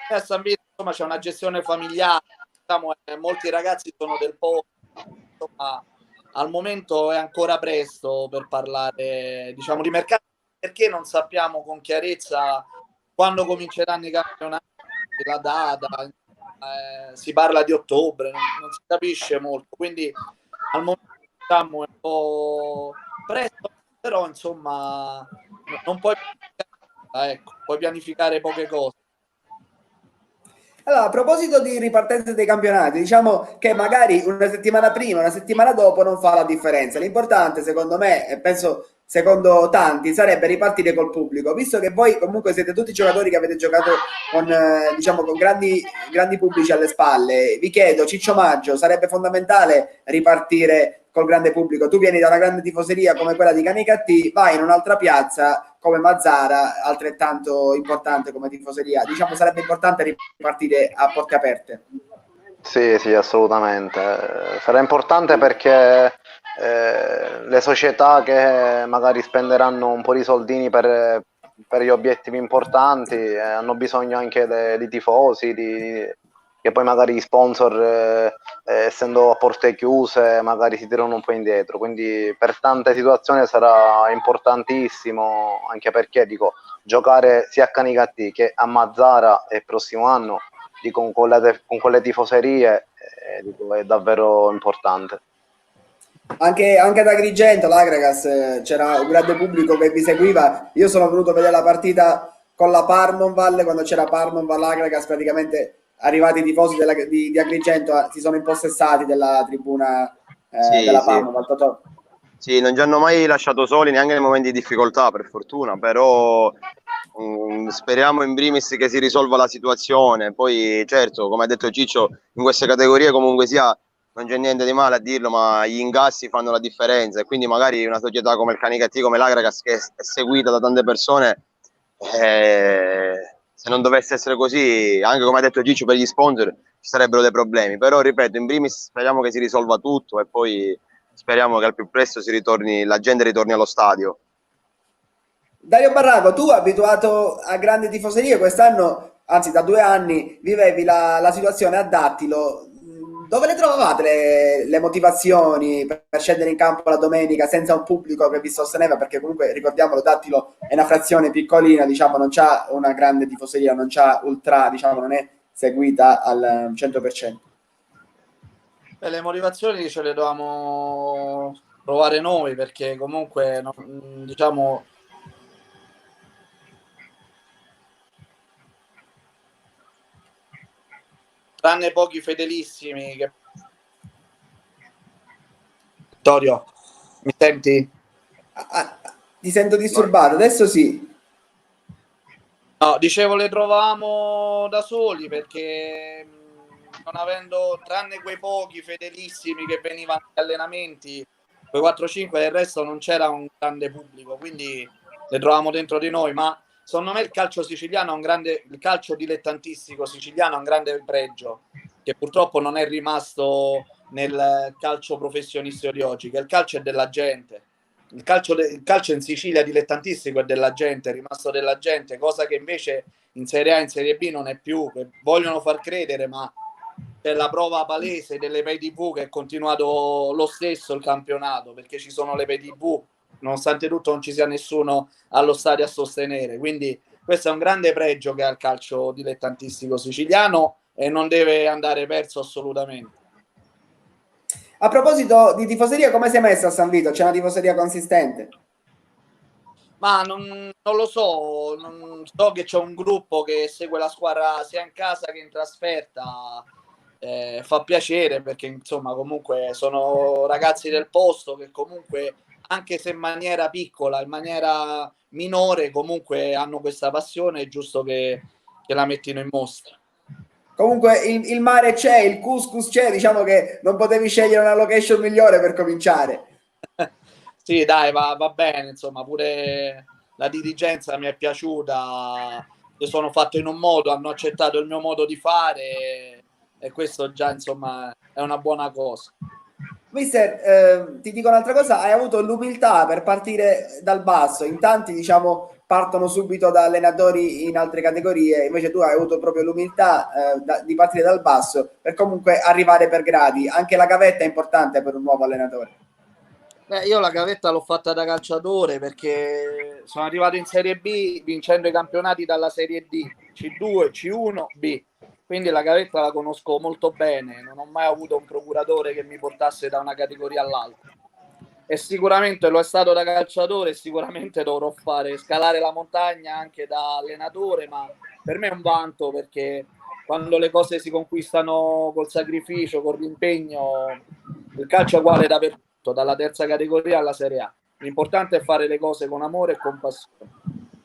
a San Vito insomma c'è una gestione familiare, diciamo, molti ragazzi sono del posto, insomma al momento è ancora presto per parlare diciamo di mercato, perché non sappiamo con chiarezza quando cominceranno i campionati, la data, si parla di ottobre, non si capisce molto, quindi al momento diciamo è un po' presto, però insomma non puoi pianificare, ecco, puoi pianificare poche cose. Allora, a proposito di ripartenza dei campionati, diciamo che magari una settimana prima, una settimana dopo non fa la differenza. L'importante, secondo me, e penso secondo tanti, sarebbe ripartire col pubblico, visto che voi comunque siete tutti giocatori che avete giocato con, diciamo, con grandi pubblici alle spalle. Vi chiedo, Ciccio Maggio, sarebbe fondamentale ripartire col grande pubblico. Tu vieni da una grande tifoseria come quella di Canicattì, vai in un'altra piazza come Mazzara, altrettanto importante come tifoseria. Diciamo sarebbe importante ripartire a porte aperte. Sì, assolutamente. Sarà importante perché le società che magari spenderanno un po' di soldini per gli obiettivi importanti hanno bisogno anche di tifosi, che poi magari gli sponsor, essendo a porte chiuse, magari si tirano un po' indietro. Quindi per tante situazioni sarà importantissimo, anche perché dico, giocare sia a Canicattì che a Mazzara il prossimo anno con quelle tifoserie dico, è davvero importante. Anche ad Agrigento, l'Agragas, c'era un grande pubblico che vi seguiva. Io sono venuto a vedere la partita con la Parmonval, quando c'era Parmonval Agragas, praticamente arrivati i tifosi di Agrigento si sono impossessati della tribuna Sì, della sì. Parmonval. Totò. Sì, non ci hanno mai lasciato soli neanche nei momenti di difficoltà, per fortuna, però speriamo in primis che si risolva la situazione. Poi, certo, come ha detto Ciccio, in queste categorie comunque sia non c'è niente di male a dirlo, ma gli incassi fanno la differenza e quindi magari una società come il Canicattì, come l'Agragas, che è seguita da tante persone, se non dovesse essere così, anche come ha detto Ciccio, per gli sponsor ci sarebbero dei problemi. Però, ripeto, in primis speriamo che si risolva tutto e poi speriamo che al più presto la gente ritorni allo stadio. Dario Barraco, tu abituato a grandi tifoserie, quest'anno, anzi da 2 anni, vivevi la situazione a Dattilo. Dove le trovavate le motivazioni per scendere in campo la domenica senza un pubblico che vi sosteneva? Perché comunque, ricordiamolo, Dattilo è una frazione piccolina, diciamo, non c'ha una grande tifoseria, non c'ha ultra, diciamo, non è seguita al 100%. Le motivazioni ce le dovevamo provare noi, perché comunque diciamo tranne pochi fedelissimi che... Vittorio, mi senti? Ti sento disturbato, adesso sì. No, dicevo le trovavamo da soli, perché non avendo, tranne quei pochi fedelissimi che venivano agli allenamenti, quei 4-5, del resto non c'era un grande pubblico, quindi le trovavamo dentro di noi. Ma secondo me il calcio siciliano ha un grande, il calcio dilettantistico siciliano ha un grande pregio, che purtroppo non è rimasto nel calcio professionistico di oggi, che il calcio è della gente. Il calcio in Sicilia dilettantistico è della gente, è rimasto della gente, cosa che invece in Serie A e in Serie B non è più, che vogliono far credere, ma c'è la prova palese delle pay TV che è continuato lo stesso il campionato, perché ci sono le pay TV, nonostante tutto non ci sia nessuno allo stadio a sostenere. Quindi questo è un grande pregio che ha il calcio dilettantistico siciliano e non deve andare perso assolutamente. A proposito di tifoseria, come si è messa a San Vito? C'è una tifoseria consistente? Ma non lo so, so che c'è un gruppo che segue la squadra sia in casa che in trasferta, fa piacere, perché insomma comunque sono ragazzi del posto che comunque, anche se in maniera piccola, in maniera minore, comunque hanno questa passione, è giusto che la mettino in mostra. Comunque il mare c'è, il couscous c'è, diciamo che non potevi scegliere una location migliore per cominciare. Sì, dai, va bene, insomma, pure la dirigenza mi è piaciuta, io sono fatto in un modo, hanno accettato il mio modo di fare e questo già, insomma, è una buona cosa. Mister, ti dico un'altra cosa, hai avuto l'umiltà per partire dal basso, in tanti diciamo partono subito da allenatori in altre categorie, invece tu hai avuto proprio l'umiltà di partire dal basso per comunque arrivare per gradi, anche la gavetta è importante per un nuovo allenatore. Io la gavetta l'ho fatta da calciatore, perché sono arrivato in Serie B vincendo i campionati dalla Serie D, C2, C1, B. Quindi la gavetta la conosco molto bene, non ho mai avuto un procuratore che mi portasse da una categoria all'altra. E sicuramente lo è stato da calciatore, sicuramente dovrò fare scalare la montagna anche da allenatore, ma per me è un vanto, perché quando le cose si conquistano col sacrificio, con l'impegno, il calcio è uguale dappertutto, dalla terza categoria alla Serie A. L'importante è fare le cose con amore e con passione,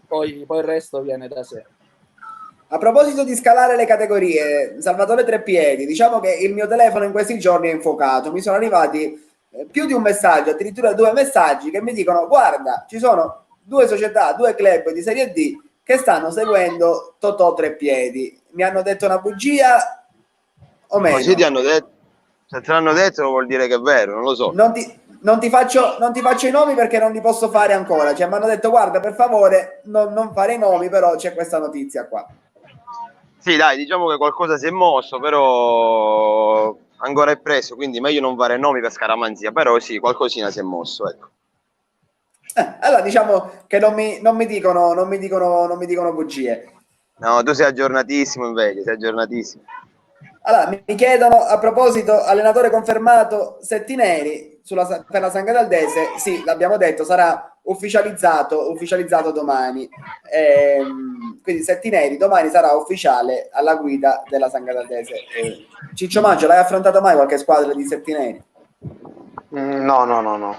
poi il resto viene da sé. A proposito di scalare le categorie, Salvatore Treppiedi, diciamo che il mio telefono in questi giorni è infuocato, mi sono arrivati più di un messaggio, addirittura 2 messaggi che mi dicono: guarda, ci sono 2 società, 2 club di Serie D che stanno seguendo Totò Treppiedi. Mi hanno detto una bugia o meno? Così ti hanno detto, se te l'hanno detto vuol dire che è vero, non lo so. Non ti faccio i nomi perché non li posso fare ancora, cioè mi hanno detto: guarda, per favore non fare i nomi, però c'è questa notizia qua. Sì, dai, diciamo che qualcosa si è mosso, però ancora è presto, quindi meglio non fare nomi per scaramanzia, però sì, qualcosina si è mosso, ecco. Allora diciamo che non mi dicono bugie. No, tu sei aggiornatissimo invece, sei aggiornatissimo. Allora, mi chiedono a proposito, allenatore confermato Settineri, per la San Cataldese, sì, l'abbiamo detto, sarà ufficializzato domani. Quindi Settineri domani sarà ufficiale alla guida della San Cataldese. Ciccio Maggio, l'hai affrontato mai qualche squadra di Settineri? No,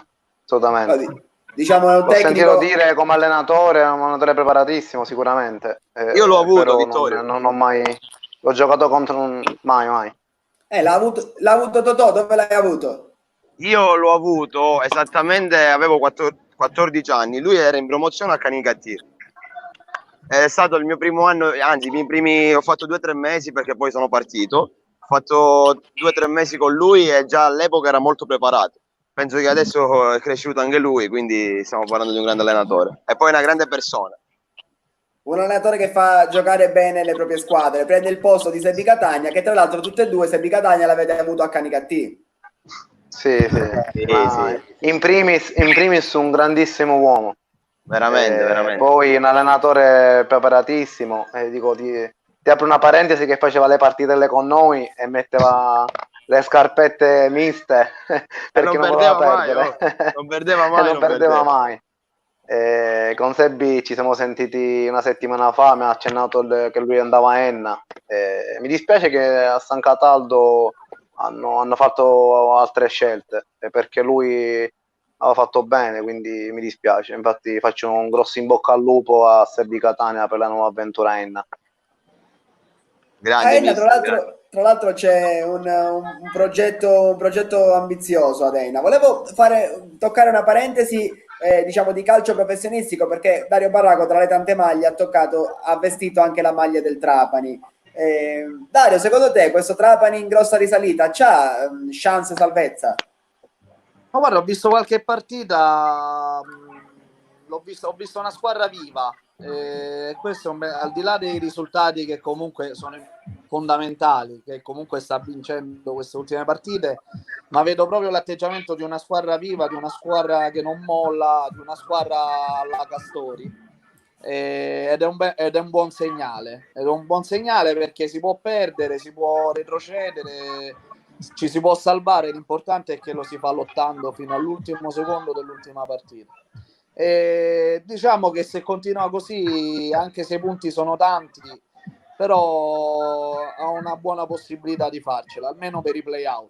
assolutamente. Diciamo è un L'ho sentito tecnico... dire come allenatore, è un allenatore preparatissimo sicuramente. Io l'ho avuto, però Vittorio. non ho mai... L'ho giocato contro mai. L'ha avuto Totò, dove l'hai avuto? Io l'ho avuto esattamente, avevo 14 anni, lui era in promozione a Canicattì. È stato il mio primo anno, anzi, ho fatto 2 o 3 mesi perché poi sono partito. Ho fatto 2 o 3 mesi con lui e già all'epoca era molto preparato. Penso che adesso è cresciuto anche lui, quindi stiamo parlando di un grande allenatore. E poi è una grande persona. Un allenatore che fa giocare bene le proprie squadre, prende il posto di Sebbi Catania, che tra l'altro tutte e due Sebbi Catania l'avete avuto a Canicattì. Sì. Sì. In primis un grandissimo uomo. Veramente. Poi un allenatore preparatissimo. Ti apro una parentesi, che faceva le partitelle con noi e metteva le scarpette miste perché non voleva perdere. Non perdeva mai. Non perdeva mai. Con Sebbi ci siamo sentiti una settimana fa, mi ha accennato che lui andava a Enna. Mi dispiace che a San Cataldo hanno fatto altre scelte, perché lui aveva fatto bene, quindi mi dispiace. Infatti faccio un grosso in bocca al lupo a Sebbi Catania per la nuova avventura a Enna. A Enna, tra l'altro c'è un progetto ambizioso ad Enna. Volevo toccare una parentesi diciamo di calcio professionistico, perché Dario Barraco tra le tante maglie ha vestito anche la maglia del Trapani. Dario, secondo te questo Trapani in grossa risalita c'ha chance salvezza? Ma guarda, ho visto qualche partita, ho visto una squadra viva. Questo al di là dei risultati che comunque sono fondamentali, che comunque sta vincendo queste ultime partite, ma vedo proprio l'atteggiamento di una squadra viva, di una squadra che non molla, di una squadra alla Castori. Ed è un buon segnale. Ed è un buon segnale perché si può perdere, si può retrocedere, ci si può salvare. L'importante è che lo si fa lottando fino all'ultimo secondo dell'ultima partita. Diciamo che se continua così, anche se i punti sono tanti, però ha una buona possibilità di farcela, almeno per i play-out.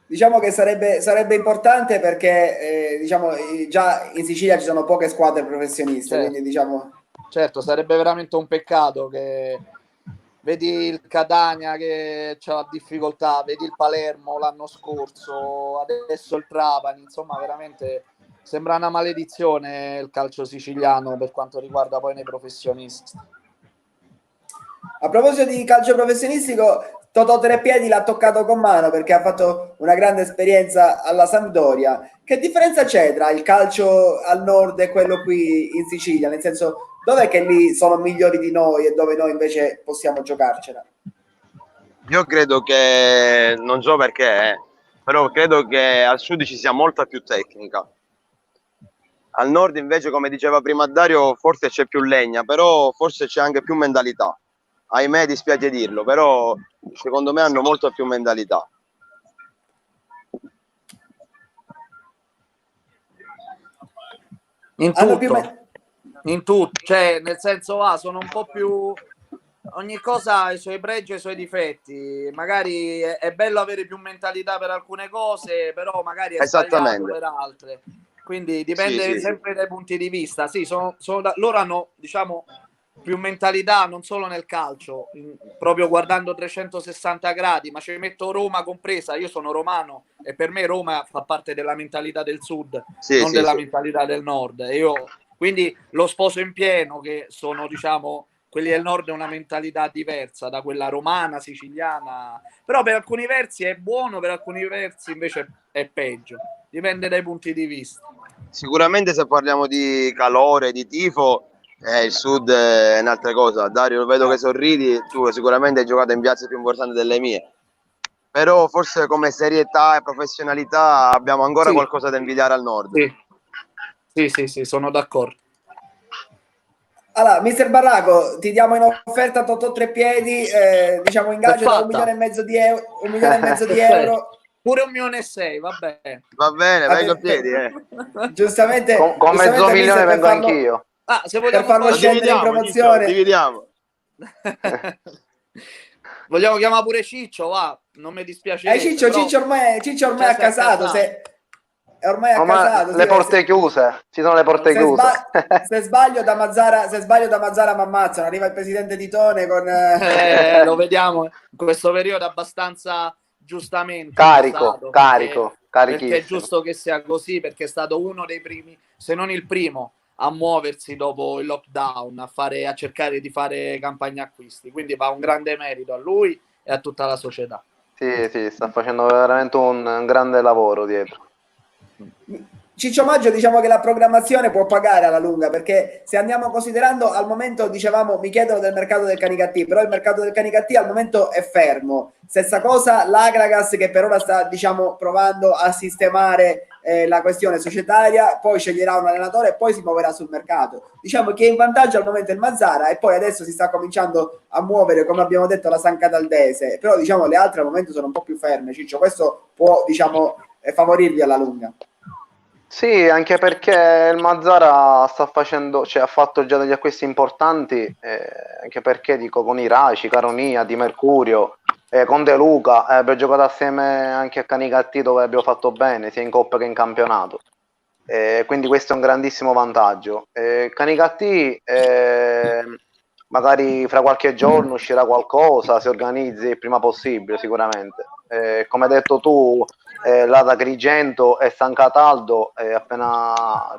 Diciamo che sarebbe importante perché diciamo, già in Sicilia ci sono poche squadre professioniste, certo. Quindi diciamo... Certo, sarebbe veramente un peccato che vedi il Catania che ha difficoltà, vedi il Palermo l'anno scorso, adesso il Trapani, insomma veramente sembra una maledizione il calcio siciliano per quanto riguarda poi nei professionisti. A proposito di calcio professionistico, Totò Trepiedi l'ha toccato con mano perché ha fatto una grande esperienza alla Sampdoria. Che differenza c'è tra il calcio al nord e quello qui in Sicilia? Nel senso, dov'è che lì sono migliori di noi e dove noi invece possiamo giocarcela? Io credo che, non so perché, però credo che al sud ci sia molta più tecnica. Al nord invece, come diceva prima Dario, forse c'è più legna, però forse c'è anche più mentalità. Ahimè, dispiace dirlo, però secondo me hanno molta più mentalità. In tutto, cioè nel senso sono un po' più, ogni cosa ha i suoi pregi e i suoi difetti. Magari è bello avere più mentalità per alcune cose, però magari è sbagliato per altre. Quindi dipende sempre dai punti di vista. Sì, loro hanno, diciamo, più mentalità non solo nel calcio, proprio guardando 360 gradi, ma ci metto Roma compresa. Io sono romano e per me Roma fa parte della mentalità del sud, non della mentalità del nord. Quindi lo sposo in pieno, che sono, diciamo, quelli del nord, è una mentalità diversa da quella romana, siciliana, però per alcuni versi è buono, per alcuni versi invece è peggio, dipende dai punti di vista. Sicuramente se parliamo di calore, di tifo, il sud è un'altra cosa. Dario, vedo che sorridi, tu sicuramente hai giocato in piazze più importanti delle mie, però forse come serietà e professionalità abbiamo ancora qualcosa da invidiare al nord. Sì, sono d'accordo. Allora, mister Barraco, ti diamo in offerta Totò Trepiedi, diciamo ingaggio da 1,5 milioni di euro. pure 1.600.000, vabbè. Va bene, vengo a piedi. Giustamente, Con mezzo giustamente, milione mister, vengo per farlo- anch'io. Ah, se per vogliamo farlo fare- scendere in promozione. Dividiamo. Vogliamo chiamare pure Ciccio, va, non mi dispiace. Ciccio ormai è a casato, ormai è a casato. Le porte chiuse, ci sono le porte chiuse. Se sbaglio da Mazzara mi ammazzano. Arriva il presidente di Tone con lo vediamo in questo periodo abbastanza giustamente carico, perché è carichissimo. giusto che sia così, perché è stato uno dei primi, se non il primo, a muoversi dopo il lockdown, a cercare di fare campagna acquisti, quindi va un grande merito a lui e a tutta la società. Sì, sta facendo veramente un grande lavoro dietro. Ciccio Maggio, diciamo che la programmazione può pagare alla lunga, perché se andiamo considerando al momento, dicevamo, mi chiedono del mercato del Canicattì, però il mercato del Canicattì al momento è fermo. Stessa cosa l'Agragas, che per ora sta, diciamo, provando a sistemare la questione societaria, poi sceglierà un allenatore e poi si muoverà sul mercato. Diciamo che in vantaggio al momento è il Mazzara, e poi adesso si sta cominciando a muovere, come abbiamo detto, la San Cataldese, però diciamo le altre al momento sono un po' più ferme. Ciccio, questo può, diciamo, favorirvi alla lunga. Sì, anche perché il Mazzara sta facendo, cioè ha fatto già degli acquisti importanti, anche perché dico con Iraci, Caronia, Di Mercurio, con De Luca, abbiamo giocato assieme anche a Canicattì, dove abbiamo fatto bene sia in Coppa che in campionato, quindi questo è un grandissimo vantaggio. Canicattì magari fra qualche giorno uscirà qualcosa, si organizzi il prima possibile sicuramente. Come hai detto tu, l'Ada Agrigento e San Cataldo appena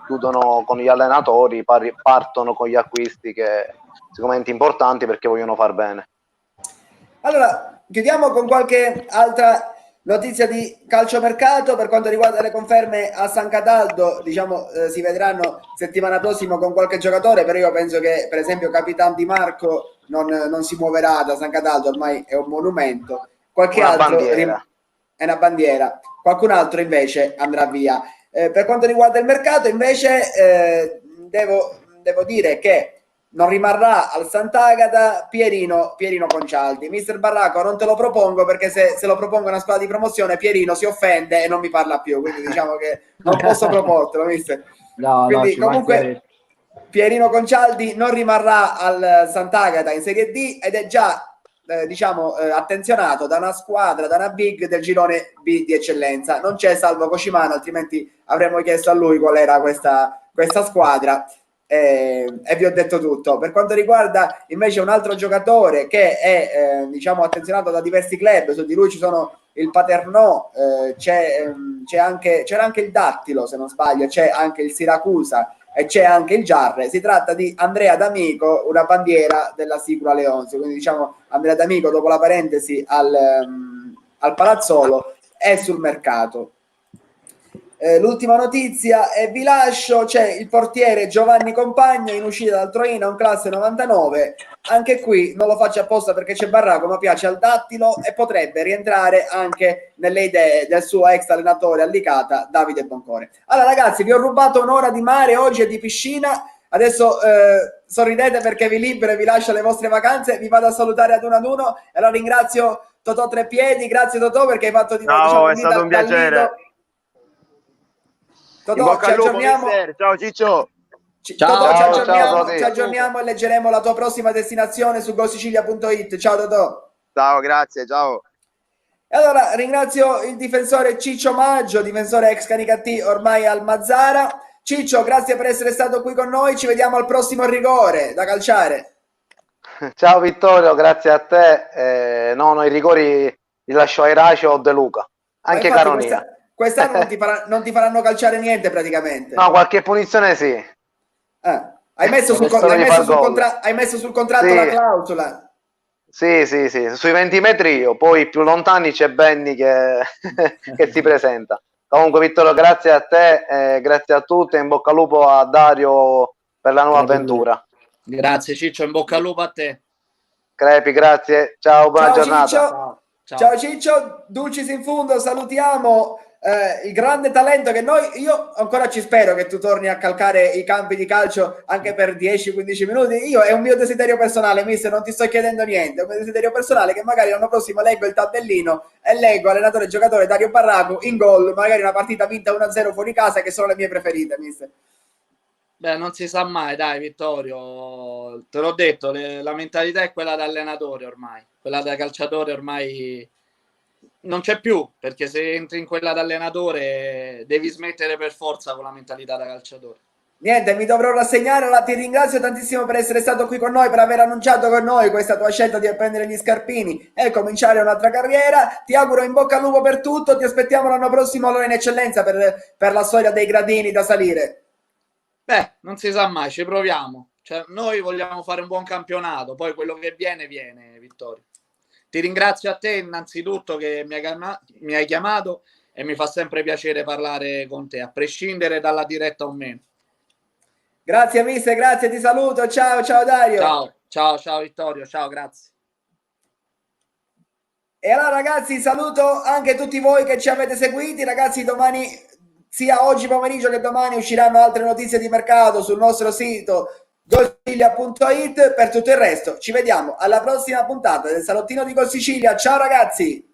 chiudono con gli allenatori partono con gli acquisti, che sicuramente importanti perché vogliono far bene. Allora, chiudiamo con qualche altra notizia di calciomercato. Per quanto riguarda le conferme a San Cataldo, diciamo, si vedranno settimana prossima con qualche giocatore, però io penso che per esempio Capitan Di Marco non si muoverà da San Cataldo, ormai è un monumento. Qualche altro Bandiera. è una bandiera, qualcun altro invece andrà via. Per quanto riguarda il mercato invece devo dire che non rimarrà al Sant'Agata Pierino Concialdi. Mister Barraco, non te lo propongo perché se lo propongo una squadra di promozione Pierino si offende e non mi parla più, quindi diciamo che non posso proportelo, mister. Quindi comunque Pierino Concialdi non rimarrà al Sant'Agata in Serie D ed è già attenzionato da una squadra, da una big del girone B di eccellenza. Non c'è Salvo Cocimano, altrimenti avremmo chiesto a lui qual era questa squadra. E vi ho detto tutto. Per quanto riguarda invece un altro giocatore che è attenzionato da diversi club, su di lui ci sono il Paternò, c'era anche il Dattilo se non sbaglio, c'è anche il Siracusa e c'è anche il Giarre. Si tratta di Andrea D'Amico, una bandiera della Sicula Leonzio, quindi diciamo Andrea D'Amico dopo la parentesi al Palazzolo è sul mercato. L'ultima notizia e vi lascio, c'è il portiere Giovanni Compagno in uscita dal Troina, un classe 99, anche qui non lo faccio apposta perché c'è Barraco, ma piace al Dattilo e potrebbe rientrare anche nelle idee del suo ex allenatore allicata Davide Boncore. Allora ragazzi, vi ho rubato un'ora di mare oggi e di piscina, adesso sorridete perché vi libero e vi lascio le vostre vacanze, vi vado a salutare ad uno e allora ringrazio Totò Trepiedi, grazie Totò perché hai fatto di noi, ciao, è stato un piacere. Totò, ci aggiorniamo. Ciao Ciccio. Totò, ci aggiorniamo e leggeremo la tua prossima destinazione su gosicilia.it. Ciao Totò. Ciao, grazie, ciao. E allora ringrazio il difensore Ciccio Maggio, difensore ex Canicattì ormai al Mazzara. Ciccio, grazie per essere stato qui con noi, ci vediamo al prossimo rigore da calciare. Ciao Vittorio, grazie a te. No, i rigori li lascio a Iracio o De Luca, anche Caronia. Quest'anno non ti faranno calciare niente praticamente. No, qualche punizione sì. Hai messo sul contratto sì. La clausola. Sì, sui 20 metri io, poi più lontani c'è Benny che si presenta. Comunque Vittorio, grazie a te, grazie a tutti, in bocca al lupo a Dario per la nuova avventura. Grazie Ciccio, in bocca al lupo a te. Crepi, grazie, ciao, buona giornata. Ciccio. Ciao Ciccio, dulcis in fundo, salutiamo il grande talento che io ancora ci spero che tu torni a calcare i campi di calcio anche per 10-15 minuti. Io è un mio desiderio personale, mister, non ti sto chiedendo niente, è un mio desiderio personale che magari l'anno prossimo leggo il tabellino e leggo allenatore e giocatore Dario Barraco in gol, magari una partita vinta 1-0 fuori casa, che sono le mie preferite, mister. Beh, non si sa mai, dai, Vittorio, te l'ho detto, la mentalità è quella da allenatore ormai, quella da calciatore ormai non c'è più, perché se entri in quella da allenatore devi smettere per forza con la mentalità da calciatore. Niente, mi dovrò rassegnare. Ora ti ringrazio tantissimo per essere stato qui con noi, per aver annunciato con noi questa tua scelta di prendere gli scarpini e cominciare un'altra carriera. Ti auguro in bocca al lupo per tutto, ti aspettiamo l'anno prossimo allora in eccellenza per la storia dei gradini da salire. Beh, non si sa mai, ci proviamo. Cioè, noi vogliamo fare un buon campionato, poi quello che viene, viene, Vittorio. Ti ringrazio a te innanzitutto che mi hai chiamato e mi fa sempre piacere parlare con te, a prescindere dalla diretta o meno. Grazie mister, grazie, ti saluto, ciao Dario. Ciao Vittorio, ciao, grazie. E allora ragazzi, saluto anche tutti voi che ci avete seguiti. Ragazzi, domani, sia oggi pomeriggio che domani, usciranno altre notizie di mercato sul nostro sito golsicilia.it. Per tutto il resto ci vediamo alla prossima puntata del Salottino di Gol Sicilia. Ciao ragazzi.